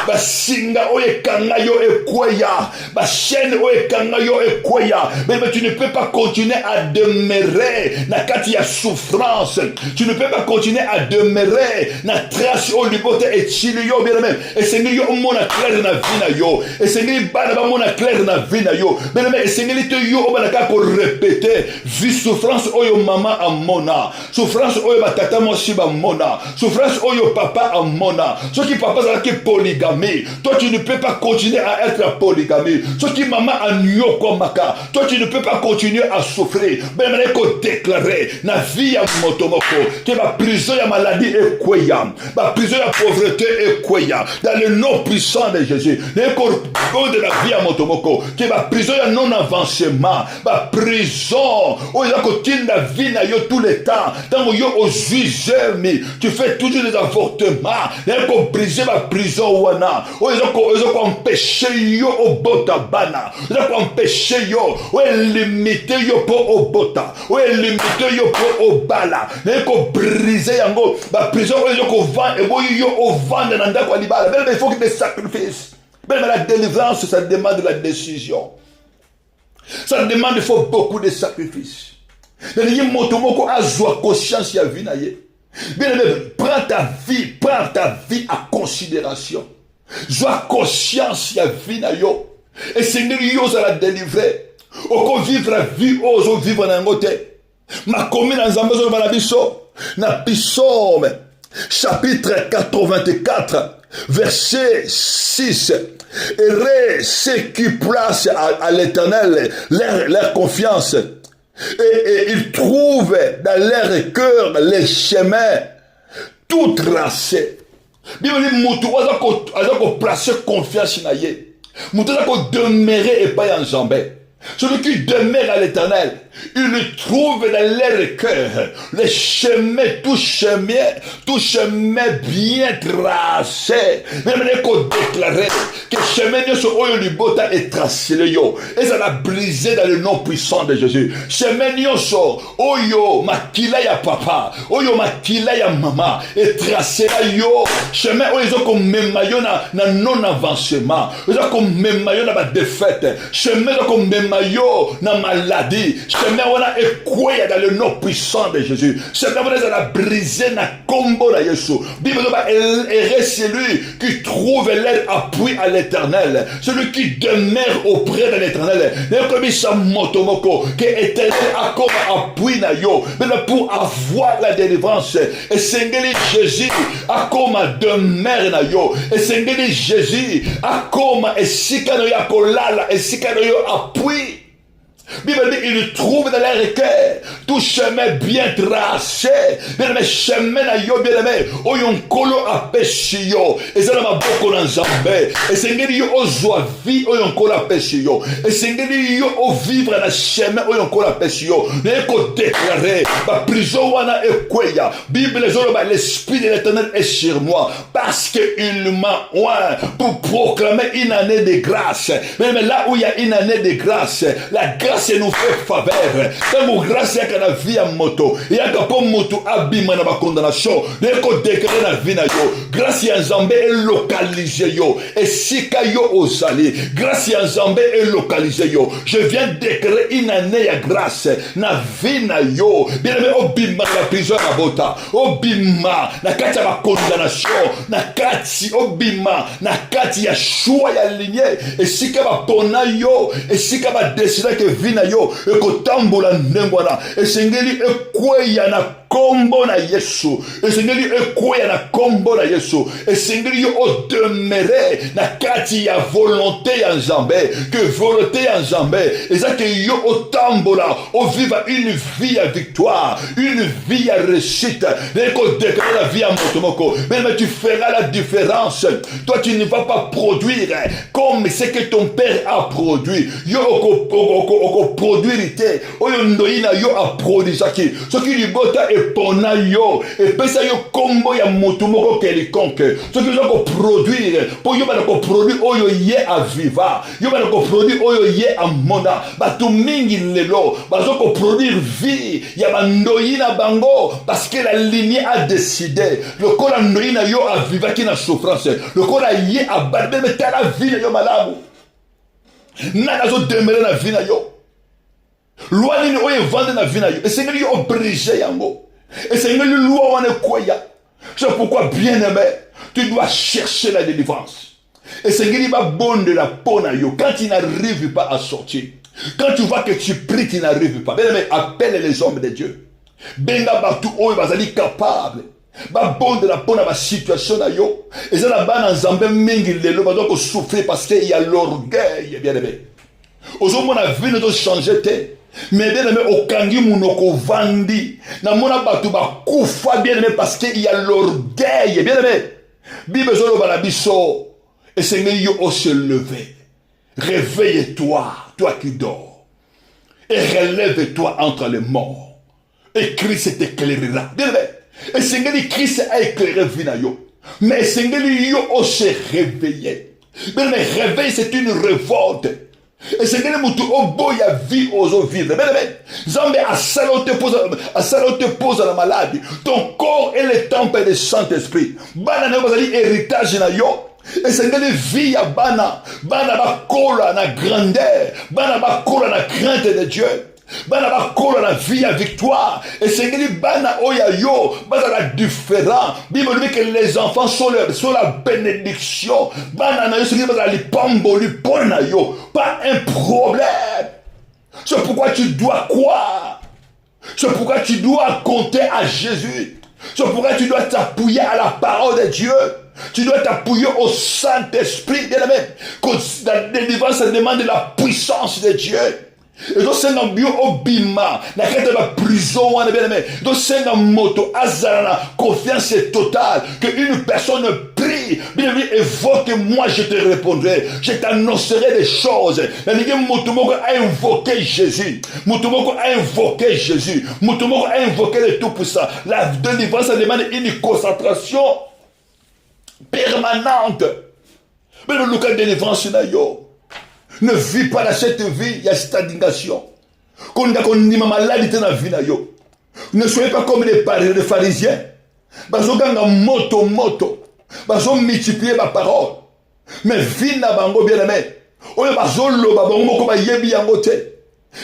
ba singa oye kanga yo ekweya, ba chaîne oye kanga yo ekweya, mais tu ne peux pas continuer à demeurer na kati ya souffrance, tu ne peux pas continuer à demeurer na trace au libote et chili yo, bien même, et c'est yo mona clair na vie na yo, et c'est bana ba mona clair na vie na yo, bien même, et c'est te yo banaka ko répéter, vie souffrance oyo maman a mona, souffrance oyo batata mo shiba mona, souffrance oyo papa a mona, ce qui papa ça qui polygamie, toi tu ne peux pas continuer à être en polygamie, ce qui maman a nyoko maka, toi tu ne peux pas continuer à souffrir, ben mais qu'on déclarer na vie ya motomoko, que ma prison ya maladie est kweya, ma prison ya pauvreté est kweya, dans le nom puissant de Jésus, les corps de la vie ya motomoko, que ma prison ya non avancement, ma prison, où il y a continué la vie na yo tout le temps, tant yo au juge, tu fais toujours des avortements, il y a qu'on brise ma prison wana, où ils ont empêché yo au bota bana, ils ont empêché yo, où ils limité yo pour au bota, où ils limité yo pour au bala, il y a qu'on brise yango, ma prison où ils ont qu'on vend, et où yo au vend dans la kwa libala, mais il faut que des sacrifices, mais la délivrance ça demande la décision. Ça demande, il faut beaucoup de sacrifices. Il y a motomoko a joie conscience ya vie na ye. Bien aimé, prends ta vie à considération. Joie conscience ya vie na yo. Et Seigneur yo ça la délivrer. Oko vivre la vie ozo vivre na ngote. Ma commune en zambezo na biso na Psaume chapitre 84 verset 6. Et ceux qui placent à l'Éternel leur confiance et ils trouvent dans leur cœur les chemins tout tracés. Bible dit mutu azako placer confiance na ye. Mutu azako demeurer et pas en jambé. Celui qui demeure à l'Éternel, il trouve dans leur cœur les chemins, tout chemin bien tracé. Même les qu'on déclarait que le chemin de ce oyo libota est tracé yo. Et ça l'a brisé dans le nom puissant de Jésus. Chemin yoso oyo makila ya papa, oyo makila ya mama est tracé là yo. Chemin oyo ils ont comme même na non avancement. Ils ont comme même na ba défaite. Chemin comme même maillot na maladie. Chemin wana ekweya dans le nom puissant de Jésus. Chemin wana ça a brisé na combo na Yesu. Bible est celui qui trouve l'aide appui à l'Éternel. Celui qui demeure auprès de l'Éternel. Et comme ça motomoko que l'Éternel a comme appui na yo. Mais pour avoir la délivrance. Et Seigneur Jésus a comme demeure na yo. Et Seigneur Jésus a comme esikano ya kolala esikano yo appui. Bible dit, il trouve dans leur cœur tout chemin bien tracé. Bien aimé, chemin na yo, bien aimé, oyon kolo apesi yo. Et ça m'a beaucoup dans Zambé. Et c'est ngeli yo ozwa vie, oyon kolo apesi yo. Et c'est ngeli yo o vivre dans chemin, oyon kolo apesi yo. Mais qu'on déclarer, ma prison wana ekweya. Bible l'esprit de l'Éternel est sur moi. Parce qu'il m'a oint pour proclamer une année de grâce. Mais là où il y a une année de grâce, la grâce nous fait faveur. Tant grâce y a la vie à moto. Il y a pas moto abîme na ba condamnation. Dès qu'on déclare la vie na yo. Grâce ya Nzambe est localisé yo. Et si ka yo osali. Grâce ya Nzambe est localisé yo. Je viens déclarer une année à grâce. Na vie na yo. Bien aimé obima la prison à bota. Obima na kati ya condamnation. Na kati obima na kati ya choix ya lignée. Et si ka ba pona yo. Et si ka ba décider que vie na yo ekotambola ndengwana esengeli ekweya na kombo na Yesu. Esengeli ekoya na kombo na Yesu. Esengeli yo demeurer na kati ya volonté ya Nzambe. Que volonté ya Nzambe. Ezake yo otambola. O vivre une vie à victoire. Une vie à réussite. Neko déclarer la vie à motomoko. Mais tu feras la différence. Toi tu ne vas pas produire comme ce que ton père a produit. Yo oko produire te. Oyo ndoina yo a produisaki. Ce qui libota et pona yo. Et pesa yo kombo ya motomoko quelconque. Ce qui yo produire. Pour yo ba ko produire oyo ye a viva. Yo ba ko produire oyo ye a mona. Ba tu mingi lelo. Ba zo ko produire vie. Ya ba ndoina bango. Parce que la lignée a décidé. Le corps a ndoina yo a viva qui na souffrance. Le corps a ye a barbe mais la vie yo malamu. Nana zo demeurer na vie na yo. Loi nini oye vendre na vie na yo. Et c'est lui obligé yango. Et c'est lui loi wane koya. C'est pourquoi bien aimé, tu dois chercher la délivrance. Et c'est lui va bon de la peau na yo. Quand il n'arrive pas à sortir. Quand tu vois que tu pries, tu n'arrives pas. Bien aimé, appelle les hommes de Dieu. Benga batu oye bazali capable. Ba bon de la peau na ba situation na yo. Et ça là-bas dans Zambé mingi lelo ba donc souffrir parce qu'il y a l'orgueil bien aimé. Aujourd'hui la vie ne doit changer te. Mais bien aimé okangi munoko vandi. Na mona batu ba kufa bien aimé parce qu'il y a l'orgueil bien aimé. Bible zolo balabiso. Et Seigneur yo se lever. Réveille-toi, toi qui dors. Et relève-toi entre les morts. Et Christ t'éclairera. Bien aimé. Et Seigneur Christ a éclairé Vinayo. Mais Seigneur yo se réveiller. Mais réveil c'est une révolte. Et Seigneur Moutou Oboya vie aux vivre. Mais Zambé a saloté pose à la maladie. Ton corps est le temple du Saint-Esprit. Bana ne bazali héritage na yo. Et Seigneur vie à bana. Bana ba kola na grandeur. Bana ba kola na crainte de Dieu. Bana ba kola na vie à victoire. Et Seigneur bana oya yo. Bana la différent. Bible dit que les enfants sont la bénédiction. Bana na yo Seigneur bana li pamboli pona yo. Pas un problème. C'est pourquoi tu dois croire. C'est pourquoi tu dois compter à Jésus. C'est pourquoi tu dois t'appuyer à la parole de Dieu. Tu dois t'appuyer au Saint-Esprit. Bien aimé. La délivrance, ça demande la puissance de Dieu. Et donc c'est un bio obima, la quête de la prison, on est bien aimé. Donc c'est un moto, azarana, confiance totale, qu'une personne prie, bien aimé, évoque moi, je te répondrai, je t'annoncerai des choses. La ligue Motomoko a invoqué Jésus, Motomoko a invoqué Jésus, Motomoko a invoqué le Tout-Puissant. La délivrance, ça demande une concentration permanente. Mais le local de délivrance, c'est là, yo. Ne vis pas dans cette vie, il y a stagnation. Quand on a maladie dans la vie, ne soyez pas comme les pharisiens. Parce qu'on moto. Parce qu'on multiplie ma parole. Mais vie na bango bien aimé. On est pas zolo bango moko ba yebi yango te.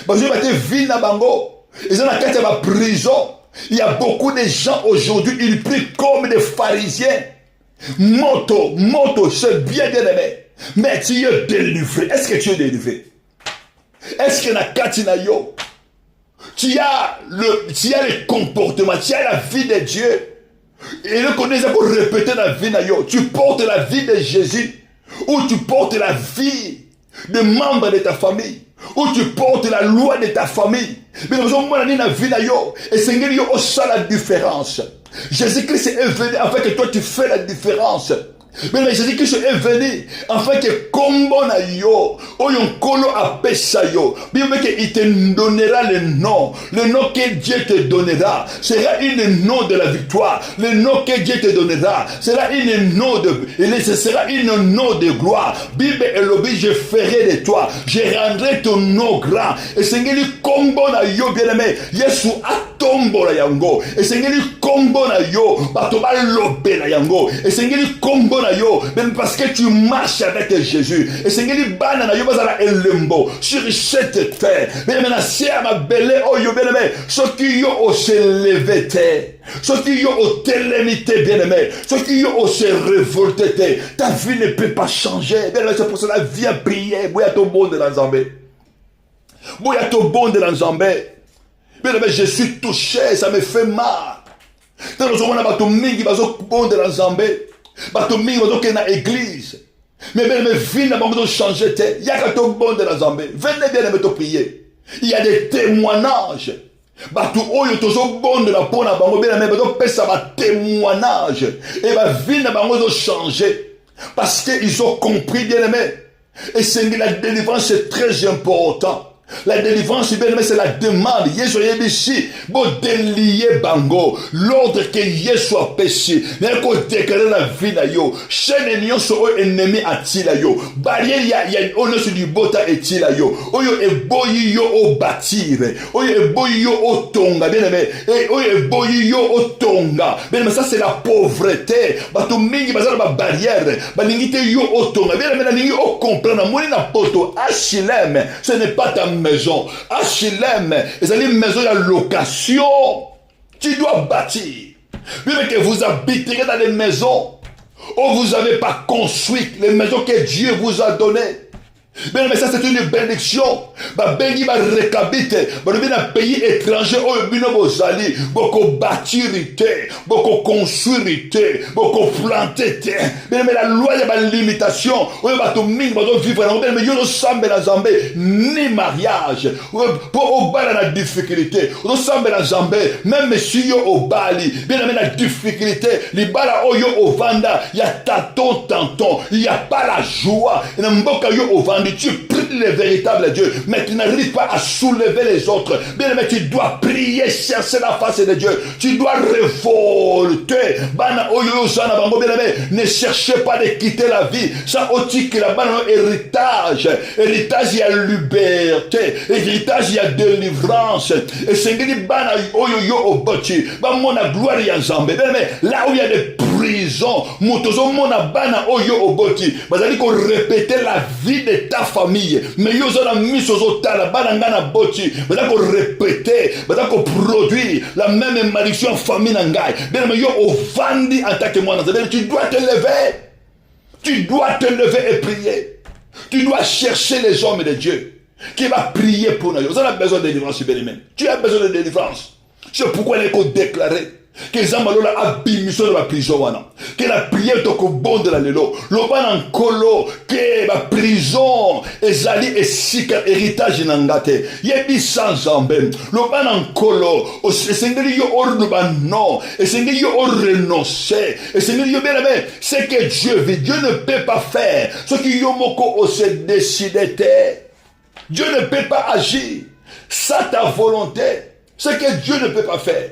Parce que ba vie na bango. Ils ont la carte de la prison. Il y a beaucoup de gens aujourd'hui, ils prient comme des pharisiens. Moto, c'est bien aimé. Mais tu es délivré. Est-ce que tu es délivré? Est-ce que na katina yo? Tu as le comportement, tu as la vie de Dieu. Et le connaissez pour répéter la vie na yo. Tu portes la vie de Jésus. Ou tu portes la vie de membres de ta famille. Ou tu portes la loi de ta famille. Mais nous avons la vie na yo. Et Seigneur yo osa la différence. Jésus-Christ est venu afin que toi tu fais la différence. Mais Jésus-Christ est venu afin que combo na yo, oyon kolo apesa yo. Bien que il te donnera le nom que Dieu te donnera sera une nom de la victoire. Le nom que Dieu te donnera sera une nom ce sera une nom de gloire. Bible et l'objet, je ferai de toi, je rendrai ton nom grand. Et Seigneur combo na yo bien aimé, Yesu atombo la yango. Et Seigneur combo na yo, batoba lobe la yango. Et Seigneur combo même parce que tu marches avec Jésus. Et Seigneur, banana yo bazala elembo sur cette terre. Mais maintenant c'est à ma belle oyo bien-aimé. Ce qui yo o se lever terre. Ce qui yo o télémité bien-aimé. Ce qui yo o se révolter. Ta vie ne peut pas changer. Bien-aimé, c'est pour cela viens prier. Boya to bon de l'Anzambé. Boya to bon de l'Anzambé. Bien aimé, je suis touché, ça me fait mal. Dans le monde, bato mingi bazo bonde la Zambé, bato mingi bazo kena église. Mais bien aimé, vie n'a pas besoin de changer. Il y a qu'à bonde la Zambé. Venez bien aimé te prier. Il y a des témoignages. Bato oyo tozo bonde la pona bango bien aimé bato pesa ba témoignage. Et ba vie n'a pas besoin de changer parce qu'ils ont compris bien aimé. Et c'est la délivrance c'est très important. La délivrance, bien aimé, c'est la demande. Yesu yebishi, bo délier bango. L'ordre que Yesu soit péché. N'est qu'on déclare la vie na yo. Chaîne nyon so ennemi atila yo. Barrière y a une honneur sur du bota etila yo. Oyo eboyi yo o bâtir. Oyo eboyi yo o tonga. Bien aimé. Et oyo eboyi yo o tonga. Bien aimé, ça c'est la pauvreté. Bato mingi bazala ba barrière. Balingite yo o tonga. Bien aimé, na ningi o comprendre. Moni na poto. Achilem. Ce n'est pas ta maison. HLM, et c'est une maison de location. Tu dois bâtir. Même que vous habiterez dans les maisons où vous n'avez pas construit les maisons que Dieu vous a données. Mais ça c'est une bénédiction. Bengi va récapiter. Dans un pays étranger où bino bozali, beaucoup bâtir, beaucoup construire, beaucoup planter. Mais la loi de la limitation. Où va tout ming va vivre dans mais yo no sambe na Zambé ni mariage. Pour au bas la difficulté. No sambe na Zambé même si yo au bali, bien la difficulté, li bala oyo au vanda, il y a tanton, il y a pas la joie. Et mboka yo au vanda tu pries le véritable Dieu, mais tu n'arrives pas à soulever les autres. Bien aimé, tu dois prier, chercher la face de Dieu. Tu dois révolter. Bana oyo sana bango bien aimé, ne cherchez pas de quitter la vie. Ça aussi que la bana héritage. Héritage il y a liberté. Héritage il y a délivrance. Et c'est que bana oyo yo oboti. Ba mona gloire ya Nzambe. Bien aimé, là où il y a des prisons, motozo mona bana oyo oboti. Bazali ko répéter la vie de ta famille. Mais yo zona misozo tala bana ngana boti. Bazali ko répéter, bazali ko produire la même malédiction en famille nangai. Bien mais yo ovandi en tant que moi. Tu dois te lever. Tu dois te lever et prier. Tu dois chercher les hommes de Dieu qui va prier pour nous. Vous avez besoin de délivrance, bien. Tu as besoin de délivrance. C'est pourquoi il est déclaré que Zambalola a bimission de la prison. Que la prière est au bon de la lelo. L'oban en colo, que la prison est allée et si héritage n'engate. Yebi sans zambem. L'oban en colo, et c'est que yo or non. Et c'est que yo or renoncer. Et c'est que yo bien aimé. C'est que Dieu veut. Dieu ne peut pas faire ce que yo moko se décidé. Dieu ne peut pas agir. Ça ta volonté. Ce que Dieu ne peut pas faire.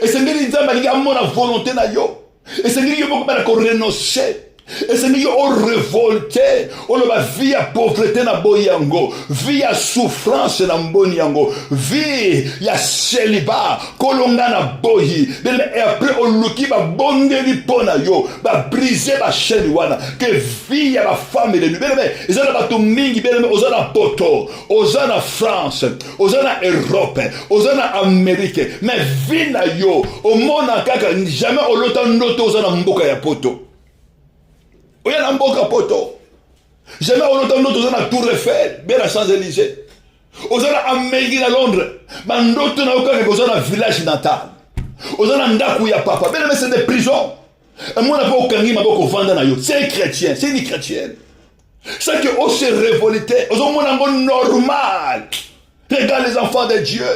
Et c'est que les hommes ont la volonté na yo. Et c'est que yo ont renoncer. Et c'est que yo ont révolté. On va vie à pauvreté na boyango, vie à souffrance na mbonyango, vie à célibat, kolonga na boyi. Et après on luki ba bondeli pona yo, ba briser ba chaîne wana. Que vie à la femme de lui. Mais ils ont ba to mingi bien aux na poto, aux na France, aux na Europe, aux na Amérique. Mais vie na yo, au monde kaka jamais au lota noto aux na mboka ya poto. Il y a un mboka poto. Jamais on entend notre zone Tour Eiffel, bien à Champs-Élysées. Aux zone Amérique à Londres, mais d'autres n'a aucun que dans village natal. Aux zone Ndaku ya papa, bien mais c'est des prisons. Et moi n'a pas aucun qui m'a beaucoup vendu na yo. C'est un chrétien, c'est une chrétienne. C'est que on s'est révolté. Aux zone mon normal. Regarde les enfants de Dieu.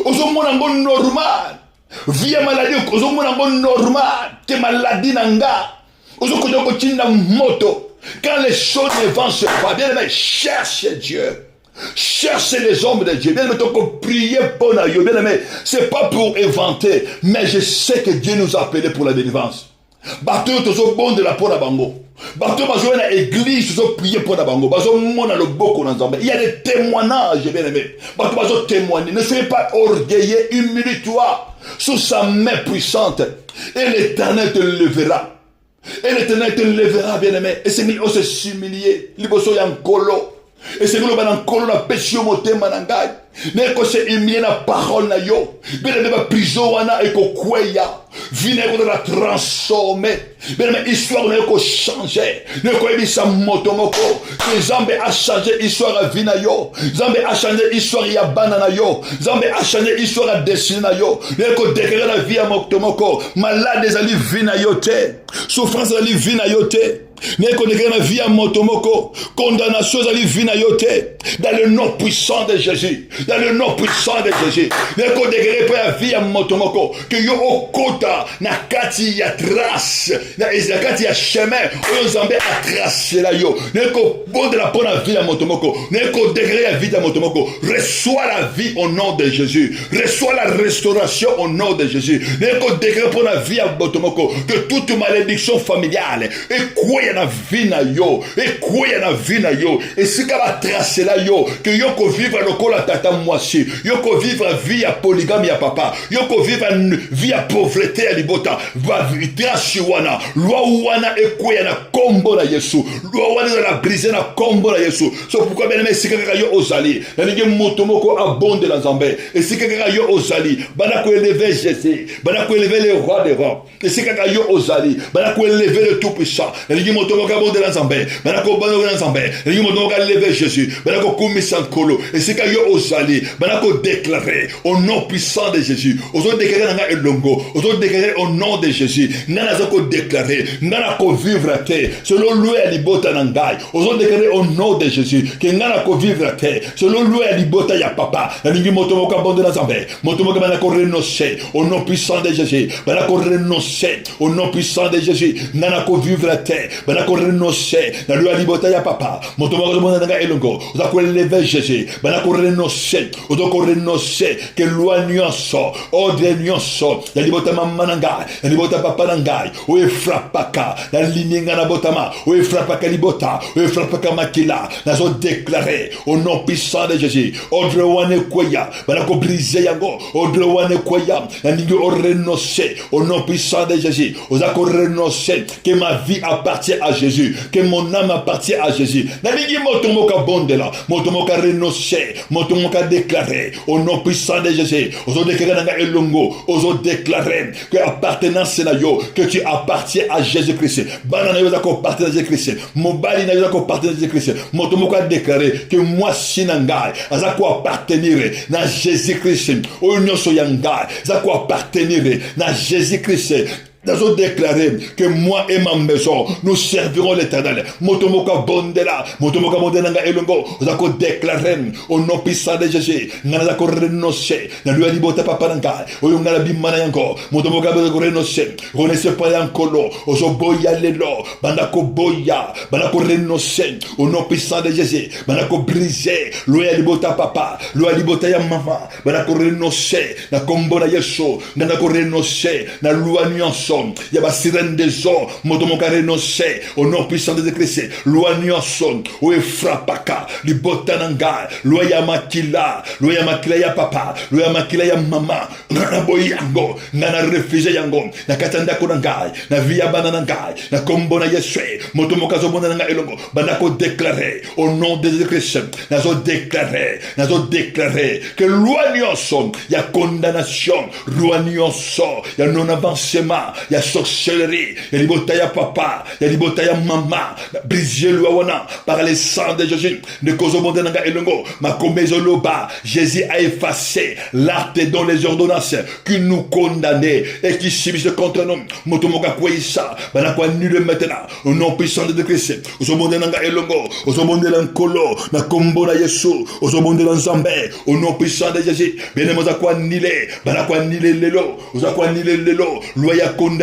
Aux zone mon normal. Via maladie, aux zone mon normal. Que maladie nanga. Quand les choses ne avancent pas, bien aimé, cherche Dieu. Cherche les hommes de Dieu. Bien aimé, prier pour nous. Bien aimé, c'est pas pour inventer, mais je sais que Dieu nous a appelés pour la délivrance. Bateau toujours bon de la pour la bango. Bateau bazo na église toujours prier pour la bango. Bazo mona le boko na Zambé. Il y a des témoignages, bien aimé. Bateau bazo témoigner. Ne soyez pas orgueilleux, humilie-toi sous sa main puissante et l'Éternel te lèvera. Et l'Éternel te lèvera, bien-aimé. Et c'est mis, on se s'humilier. Liboso yankolo. Et c'est que nous avons encore la péché au motema nangai. Mais que c'est humilié la parole na yo. Mais la prison wana et ko kweya. Vine ko la transformer. Mais l'histoire n'a ko changer. Ne ko ebisa motomoko. Que Zambe a changé histoire à vina yo. Zambe a changé histoire ya banana yo. Zambe a changé histoire à destin na yo. Ne ko déclarer la vie à motomoko. Malade des ali vina yo te. Souffrance ali vina yo te. Neko déclarer la vie à motomoko. Condamnation ali vina yo te. Dans le nom puissant de Jésus. Dans le nom puissant de Jésus. Neko déclarer pour la vie à motomoko. Que yo okota na kati ya trace. Na kati ya chemin. Oyo Zambe a tracé la yo. Neko bon de la bonne vie à motomoko. Neko déclarer la vie à motomoko. Reçois la vie au nom de Jésus. Reçois la restauration au nom de Jésus. Neko déclarer pour la vie à motomoko. Que toute malédiction familiale. Et quoi y a na vie na yo. Et quoi y a na vie na yo. Et si ka va tracer la yo. Que yo ko vivre lokola tata mwasi. Yo ko vivre vie à polygame ya papa. Yo ko vivre vie à pauvreté à libota. Va tracer wana. Loi wana e quoi y a na kombo na Yesu. Loi wana la briser na kombo na Yesu. So pourquoi bien mais si kaka yo ozali. Na nge motomoko abonde la Zambé. Et si kaka yo ozali. Bana ko élever Jésus. Bana ko élever le roi des rois. Et si kaka yo ozali. Bana ko élever le tout puissant. Na nge motomoko abonde la Zambé. Bana ko bano la Zambé. Na nge motomoko élever Jésus. Bana ko kumisa kolo. Et si kaka yo ozali. Bana ko déclarer au nom puissant de Jésus. Ozo déclarer nga elongo. Ozo déclarer au nom de Jésus. Nana zako déclarer. Nana ko vivre à terre. Selon lui à libota nangai. Ozo déclarer au nom de Jésus. Que nana ko vivre à terre. Selon lui à libota ya papa. Na ngi motomoko abonde la Zambé. Motomoko bana ko renoncer au nom puissant de Jésus. Bana ko renoncer au nom puissant de Jésus. Nana ko vivre à terre. Bana ko renoncer. Na lui à libota ya papa. Motomoko abonde nanga elongo. Ozo ko lever Jésus. Bana ko renoncer. Ozo ko renoncer. Que loi nyonso. Ordre nyonso. Ya libota mama nangai. Ya libota papa nangai. Oe frappaka. Na lininga na botama. Oe frappaka libota. Oe frappaka makila. Nazo déclarer au nom puissant de Jésus. Ordre wane kwaya. Bana ko briser yango. Ordre wane kwaya. Na ningi o renoncer au nom puissant de Jésus. Oza ko renoncer. Que ma vie appartient à Jésus. Que mon âme appartient à Jésus. Na ningi motomoka bondela. Motomoka renoncer. Motomoka déclarer au nom puissant de Jésus. Ozo déclarer nanga elongo. Ozo déclarer que appartenance na yo. Que tu appartiens à Jésus-Christ. Banana yo zako appartenir à Jésus-Christ. Mobali na yo zako appartenir à Jésus-Christ. Motomoka déclarer que moi sinangai. Azako appartenir na Jésus-Christ. Oyo nyonso yangai. Zako appartenir na Jésus-Christ. Nous avons déclaré que moi et ma maison, nous servirons l'Éternel. Motomoka bondela, motomoka bondela nga elongo. Nous avons déclaré au nom puissant de Jésus. Nous avons renoncé. Nous avons libéré papa nanga. Nous avons bimana yango. Motomoka avons renoncé. Renoncé pas yankolo. Ozo boya lelo. Bandako boya. Bandako renoncé. Au nom puissant de Jésus. Bandako brisé. Loya libota papa. Loya libota ya mama. Bandako renoncé. Na kombo na Yesu. Bandako renoncé. Na loi nyonso. Il y a la sirène des eaux. Motomoka renoncé. Au nom puissant de Christ. Loi nyonso. Oe frappaka. Libota nanga. Loi ya makila. Loi ya makila ya papa. Loi ya makila ya mama. Nana boy yango. Nana refugee yango. Na katanda konangai. Na via banana ngai. Na kombo na Yesu. Motomoka zobona nanga elongo. Banako déclarer. Au nom de Jésus-Christ. Nazo déclarer. Nazo déclarer. Que loi nyonso. Ya condamnation. Loi nyonso. Ya non avancement. Il y a sorcellerie, il y a libota ya papa, il y a libota ya maman, briser le wana par les sangs de Jésus. Ne cause monde nanga elongo, ma combinaison loba, Jésus a effacé l'acte dans les ordonnances qui nous condamnaient et qui subissent contre nous. Motomoka kwisa, bana kwa nul maintenant, au nom puissant de Christ. Au monde nanga elongo, au monde l'ankolo, na kombo na Yesu, au monde l'ensemble, au nom puissant de Jésus. Bien mo za kwa nile, bana kwa nile lelo, za kwa nile lelo, loya condamnation,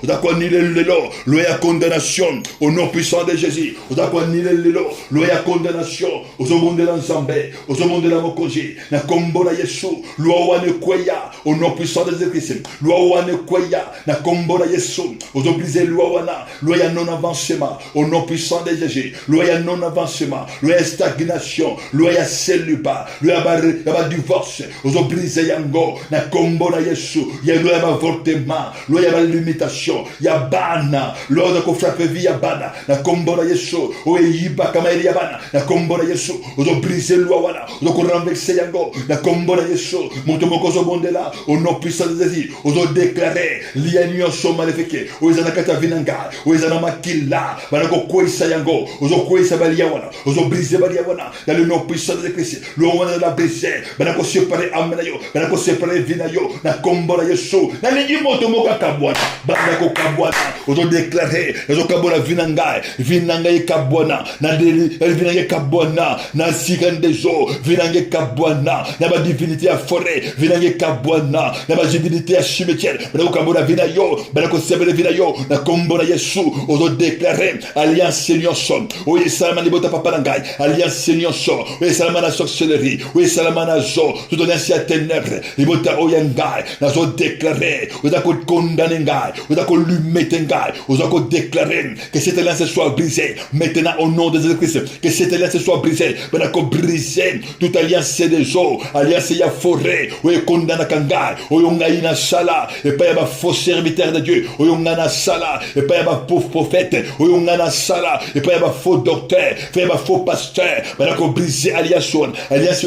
vous avez ni le loya condamnation au nom puissant de Jésus. Vous avez ni le loya condamnation au monde de l'ensemble, au monde de la mokoji, na kombo na Yesu, loi wane kwaya au nom puissant de Jésus-Christ. Loi wane kwaya na kombo na Yesu, vous obligez loi wana, loya non avancement au nom puissant de Jésus. Loya non avancement, loya stagnation, loya célibat, loya ba divorce, vous obligez yango na kombo na Yesu, ya loya ba avortement, loya y a la limitation, ya bana, l'ordre qu'on frappe vie ya bana, na kombo na Yesu, o yiba kama ya bana, na kombo na Yesu, o do briser loi wana, o do ko renverser yango, na kombo na Yesu, monto moko zo bondela, au nom puissant de Jésus, o do déclarer l'union so maléfique, o izana kata vinanga, o izana makilla, bana ko kwesa yango, o zo kwesa balia wana, o zo briser balia wana, dans le nom puissant de Christ, le wana la briser, bana ko séparer amena yo, bana ko séparer vina yo, na kombo na Yesu, na lingi moto moka kabwana, bana ko kabwana, o do déclarer, o zo kabona vinanga, vinanga ye kabwana, na deli, vinanga kabwana, na sikande zo, vinanga kabwana, na ba divinité à forêt, vinanga kabwana, na ba divinité à cimetière, bana ko kabona vina yo, bana ko séparer vina yo, na kombo na Yesu, o do déclarer alliance Seigneur son, o yesalama ni bota papa nangai, alliance Seigneur son, o yesalama na sorcellerie, o yesalama na zo, tout on à ténèbres, ni bota oyangai, na zo déclarer, o da ko condamner ngai, o da ko lumeter ngai, o da ko déclarer que cette alliance soit brisée, maintenant au nom de Jésus-Christ, que cette alliance soit brisée, bana ko briser toute alliance des eaux, alliance ya forêt, o ye condamna kangai, o yongai na sala, et pas ya ba faux serviteur de Dieu, o yongana sala, et pas ya ba pauvre prophète, o yongana sala, et pas ya ba faux docteur, fait ba faux pasteur, bana ko briser alliance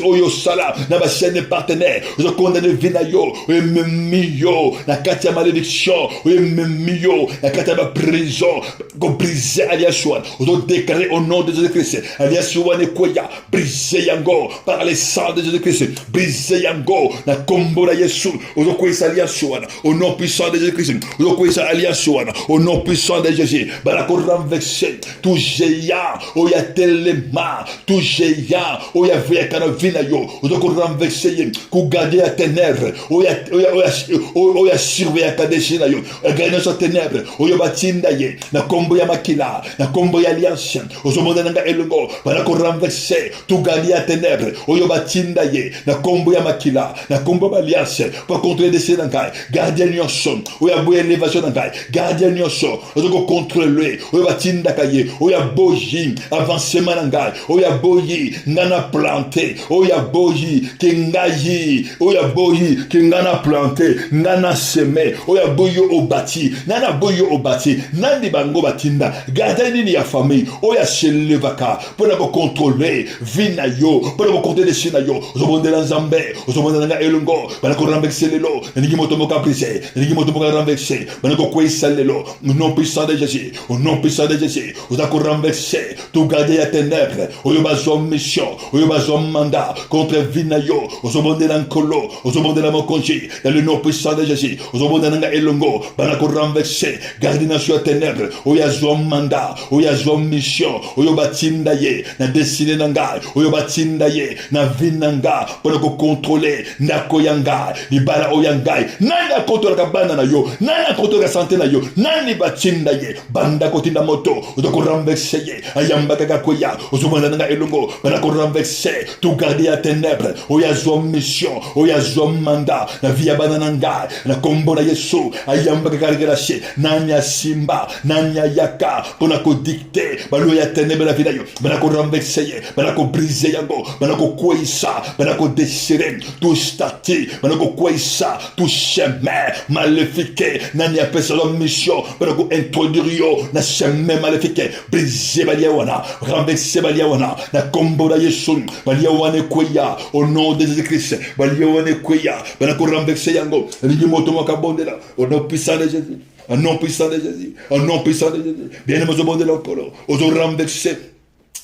oyo sala, na ba chaîne partenaire, o condamner vinayo, o ye memiyo, na kati ya malédiction, o ye memiyo, na kati ya ba prison, ko briser alliance o do déclarer au nom de Jésus-Christ, alliance wane koya, briser yango, par les sang de Jésus-Christ, briser yango, na kombo na Yesu, o do koya alliance au nom puissant de Jésus-Christ, o do koya alliance au nom puissant de Jésus, bana ko renverser tout géant, o ya telema, tout géant, o ya veya kana vinayo, o do ko renverser, ko garder la ténèbres, o ya surveiller kadeshi na yo, garder sa ténèbres, o yo batinda ye, na kombo ya makila, na kombo ya alliance, o zo monda nga elongo, bana ko renverser tout garder la ténèbres, o yo batinda ye, na kombo ya makila, na kombo ya alliance, pour contrôler des sénangai, gardien nyonso, o ya boye élévation nangai, gardien nyonso, o zo ko contrôler, o yo batinda kaye, o ya boyi, avancement nangai, o ya boyi, ngana planté, o ya boyi, kengayi, o ya boyi, kengana planté, ngana semé, o ya boyi o bati, nana boyi o bati, nandi bango batinda, gardien nini ya famille, o ya shelevaka, pour ko contrôler, vina yo, pour ko contrôler sina yo, o zo bonde la nzambe, o zo bonde nga elongo, bana ko renverser lelo, nigi moto moka briser, nigi moto moka renverser, bana ko kwesa lelo, au nom puissant de Jésus, au nom puissant de Jésus, o za ko renverser, tout garder à ténèbres, o yo bazo mission, o yo bazo mandat, contre vina yo, o zo bonde la nkolo, o zo bonde la mokonji, dans le nom puissant de Jésus, o zo bonde nga elongo, bana ko renverser, garder na sur ténèbres, o ya zo mandat, o ya zo mission, o yo batinda ye, na destiné nanga, o yo batinda ye, na vinanga, pour ko contrôler, na koyanga, ni bala oyangai, nani contrôle ka bana na yo, nani contrôle ka santé na yo, nani batinda ye, banda kotinda moto, o ko renverser ye, ayamba ka koya, o zo banda nga elongo, bana ko renverser, tout garder à ténèbres, o ya zo mission, o ya zo mandat, na via bana nanga, na kombo na Yesu, ayamba ka gargarache, nani simba, nani yaka, pour ko dicter, balo ya ténèbres la vida yo, bana ko renverser ye, bana ko briser yango, bana ko koisa, bana ko déchirer, tout statut, bana ko koisa, tout chemin maléfique, nani appelle ça la mission, bana ko introduire yo, na chemin maléfique, briser baliawana, renverser baliawana, na kombo na Yesu, baliawana koya, au nom de Jésus-Christ, baliawana koya, bana ko renverser yango, ligi moto makabondela, au nom puissant de Jésus. Un nom puissant de Jésus, un nom puissant de Jésus. Bien aimé, au de l'encolo, aux renverser.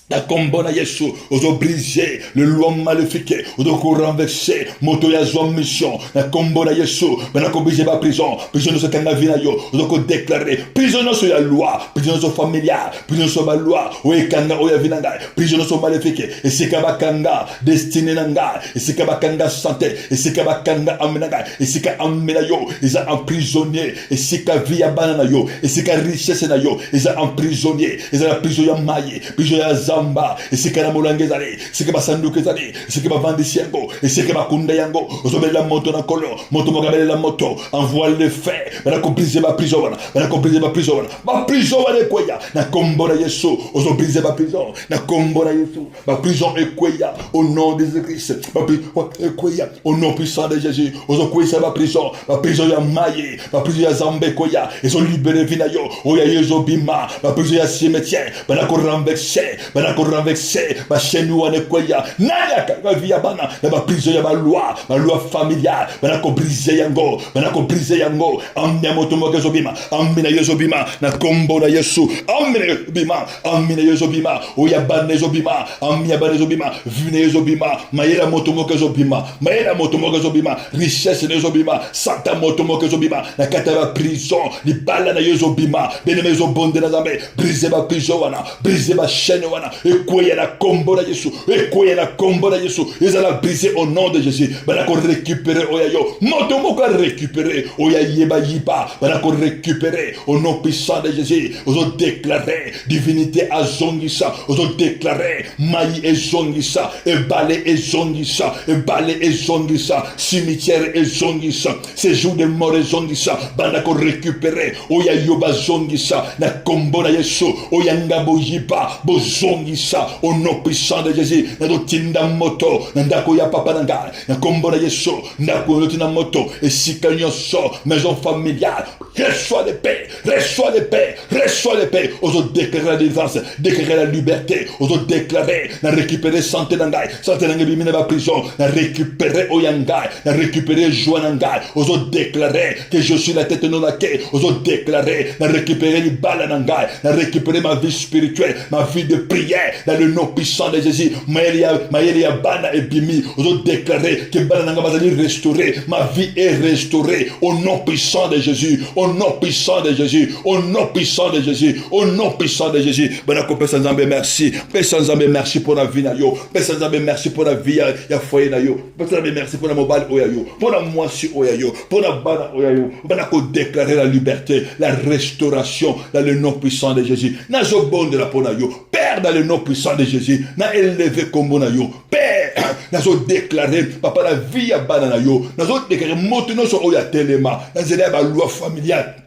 La combo na Yesu, ozo briser le loi maléfique, ozo ko renverser moto ya zo mission, la combo na Yesu, bana ko briser ba prison no se kanga vina yo, ozo ko déclarer prison no so ya loi, prison so familial, prison so ba loi, o e kanga o ya vinanga, prison no so maléfique, et c'est kaba kanga destiné nanga, et c'est kaba kanga santé, et c'est kaba kanga amenanga, et c'est ka amena yo, ils a emprisonné, et c'est ka via banana yo, et c'est ka richesse na yo, ils a emprisonné, ils a la prison ya maye, prison ya zamba esika na molanga ezali esika basanduku ezali esika bavandisi yango esika bakunda yango ozobelela moto na kolo moto mokabelela moto envoie le feu banakobrise baprison wana banakobrise baprison wana baprison wana ekweya na kombo na Yesu ozobrise baprison na kombo na Yesu baprison ekweya au nom de Jésus-Christ ekweya au nom puissant de Jésus ozokwesa baprison ya maye baprison ya zambe ekweya ezolibere vina yo oya yezobima baprison ya cimetière banakorenverse basheni wana ekweya nani akanga via bana na baprison ya baloi familiale banakobrise yango amina moto moke ezobima amina yezobima na kombo na Yesu amina yezobima oya bana ezobima amina bana ezobima vina yezobima mayela moto moke ezobima richesse ezobima santa moto moke ezobima na kata ba prison libala na yezobima beneme ezobonde na zambe brise ba prison wana brise ba chaîne wana ekweya na kombo na Yesu ezala brise au nom de Jésus banako récupérer oya yo moto moko récupérer oya yeba yiba banako récupérer au nom puissant de Jésus ozo déclarer divinité azongisa ozo déclarer mayi ezongisa ebale ezongisa cimetière ezongisa séjour de mort ezongisa banako récupérer oya yoba zongisa na kombo na Yesu oya ngabo yiba bozongisa au nom puissant de Jésus na dotinda moto na ndako ya papa nanga na kombo na Yesu ndako yotina moto esika nyonso maison familiale reçois de paix ozo déclarer la délivrance déclarer la liberté ozo déclarer na récupérer santé nangai bimina ba prison na récupérer oyangai na récupérer joie nangai ozo déclarer que je suis la tête non la queue ozo déclarer na récupérer libala nangai na récupérer ma vie spirituelle ma vie de prière dans le nom puissant de Jésus mayelia bana ebimi ozo déclarer que bana nanga bazali restaurer ma vie est restaurée au nom puissant de Jésus banako pesa nzambe merci pour la vie na yo pesa nzambe merci pour la vie ya foyer na yo pesa nzambe merci pour la mobile oya yo pour la mwasi oya yo pour la bana oya yo banako déclarer la liberté la restauration dans le nom puissant de Jésus nazo bonde la pona yo Père dans le nom puissant de Jésus na élevé kombo na yo Père nazo déclarer papa la vie ya bana na yo nazo déclarer moto no so oya telema na zela ba loi familiale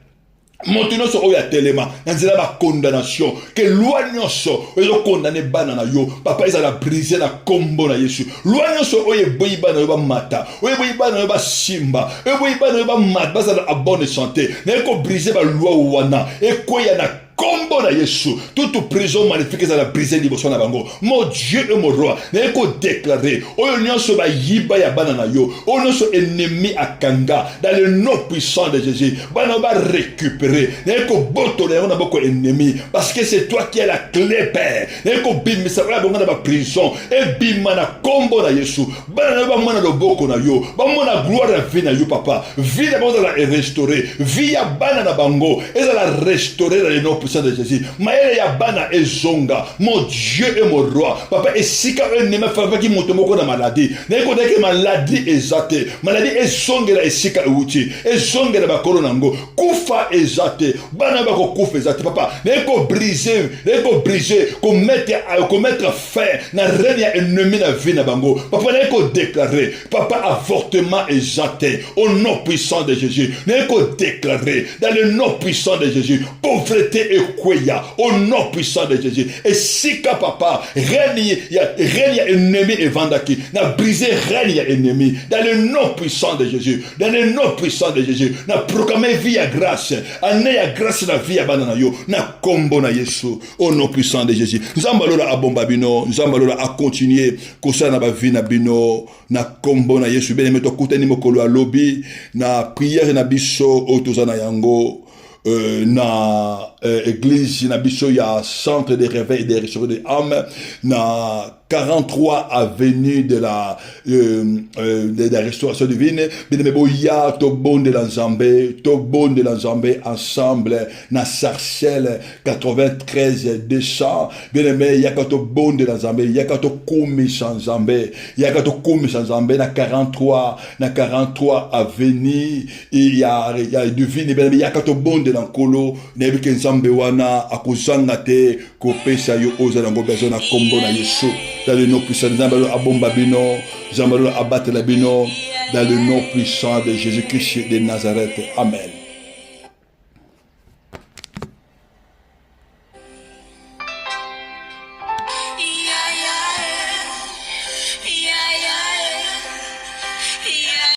Montino so oya telema nanzela ba condamnation que loi nyonso oyo condamner bana na yo papa ezala briser na kombo na Yesu loi nyonso oyo boyi bana yo ba mata oyo boyi bana yo ba simba oyo boyi bana yo ba mata bazala a bonne santé na ko briser ba loi wana ekoya na kombo na Yesu toute prison maléfique ezala briser liboso na bango mon Dieu et mon roi na ko déclarer oyo nyonso ba yiba ya bana na yo oyo nyonso ennemi akanga dans le nom puissant de Jésus bana ba récupérer na ko boto na boko ennemi parce que c'est toi qui as la clé Père na ko bimisa ba bonga na ba prison et bima na kombo na Yesu bana ba mona loboko na yo ba mona gloire ya vie na yo papa vie na bonza la restaurer vie ya bana na bango ezala restaurer dans le nom de Jésus maele ya bana ezonga mon Dieu et mon roi papa esika ennemi fa ki moto moko na maladie na ko deke maladie ezate maladie ezongela esika uti ezongela ba korona ngo kufa ezate bana ba ko kufa ezate papa na ko briser ko mettre fin na règne ya ennemi na vie na bango papa na ko déclarer papa avortement ezate au nom puissant de Jésus na ko déclarer dans le nom puissant de Jésus pauvreté ekweya au nom puissant de Jésus et sika papa règne ya ennemi evandaki na briser règne ya ennemi dans le nom puissant de Jésus na proclamer vie ya grâce ane ya grâce na vie ya bana na yo na kombo na Yesu au nom puissant de Jésus nous ambalola abomba bino nous ambalola a continuer kosa na ba vie na bino na kombo na Yesu bene meto kuteni mokolo a lobby na prière na biso otozana yango na église na biso ya centre de réveil et de restauration des âmes na 43 avenue de la restauration divine bien bo ya to bonde la Nzambe ensemble na Sarcelles 93 200 bien aimé ya to bonde la Nzambe ya to komisa Nzambe na 43 avenue ya divine bien ya to bonde la nkolo na bi nzambe wana akozanga te kopesa yo oza nango besoin na kombo na Yesu. Dans le nom puissant de Nzambe abomba bino, Nzambe abatela bino, dans le nom puissant de Jésus-Christ de Nazareth. Amen.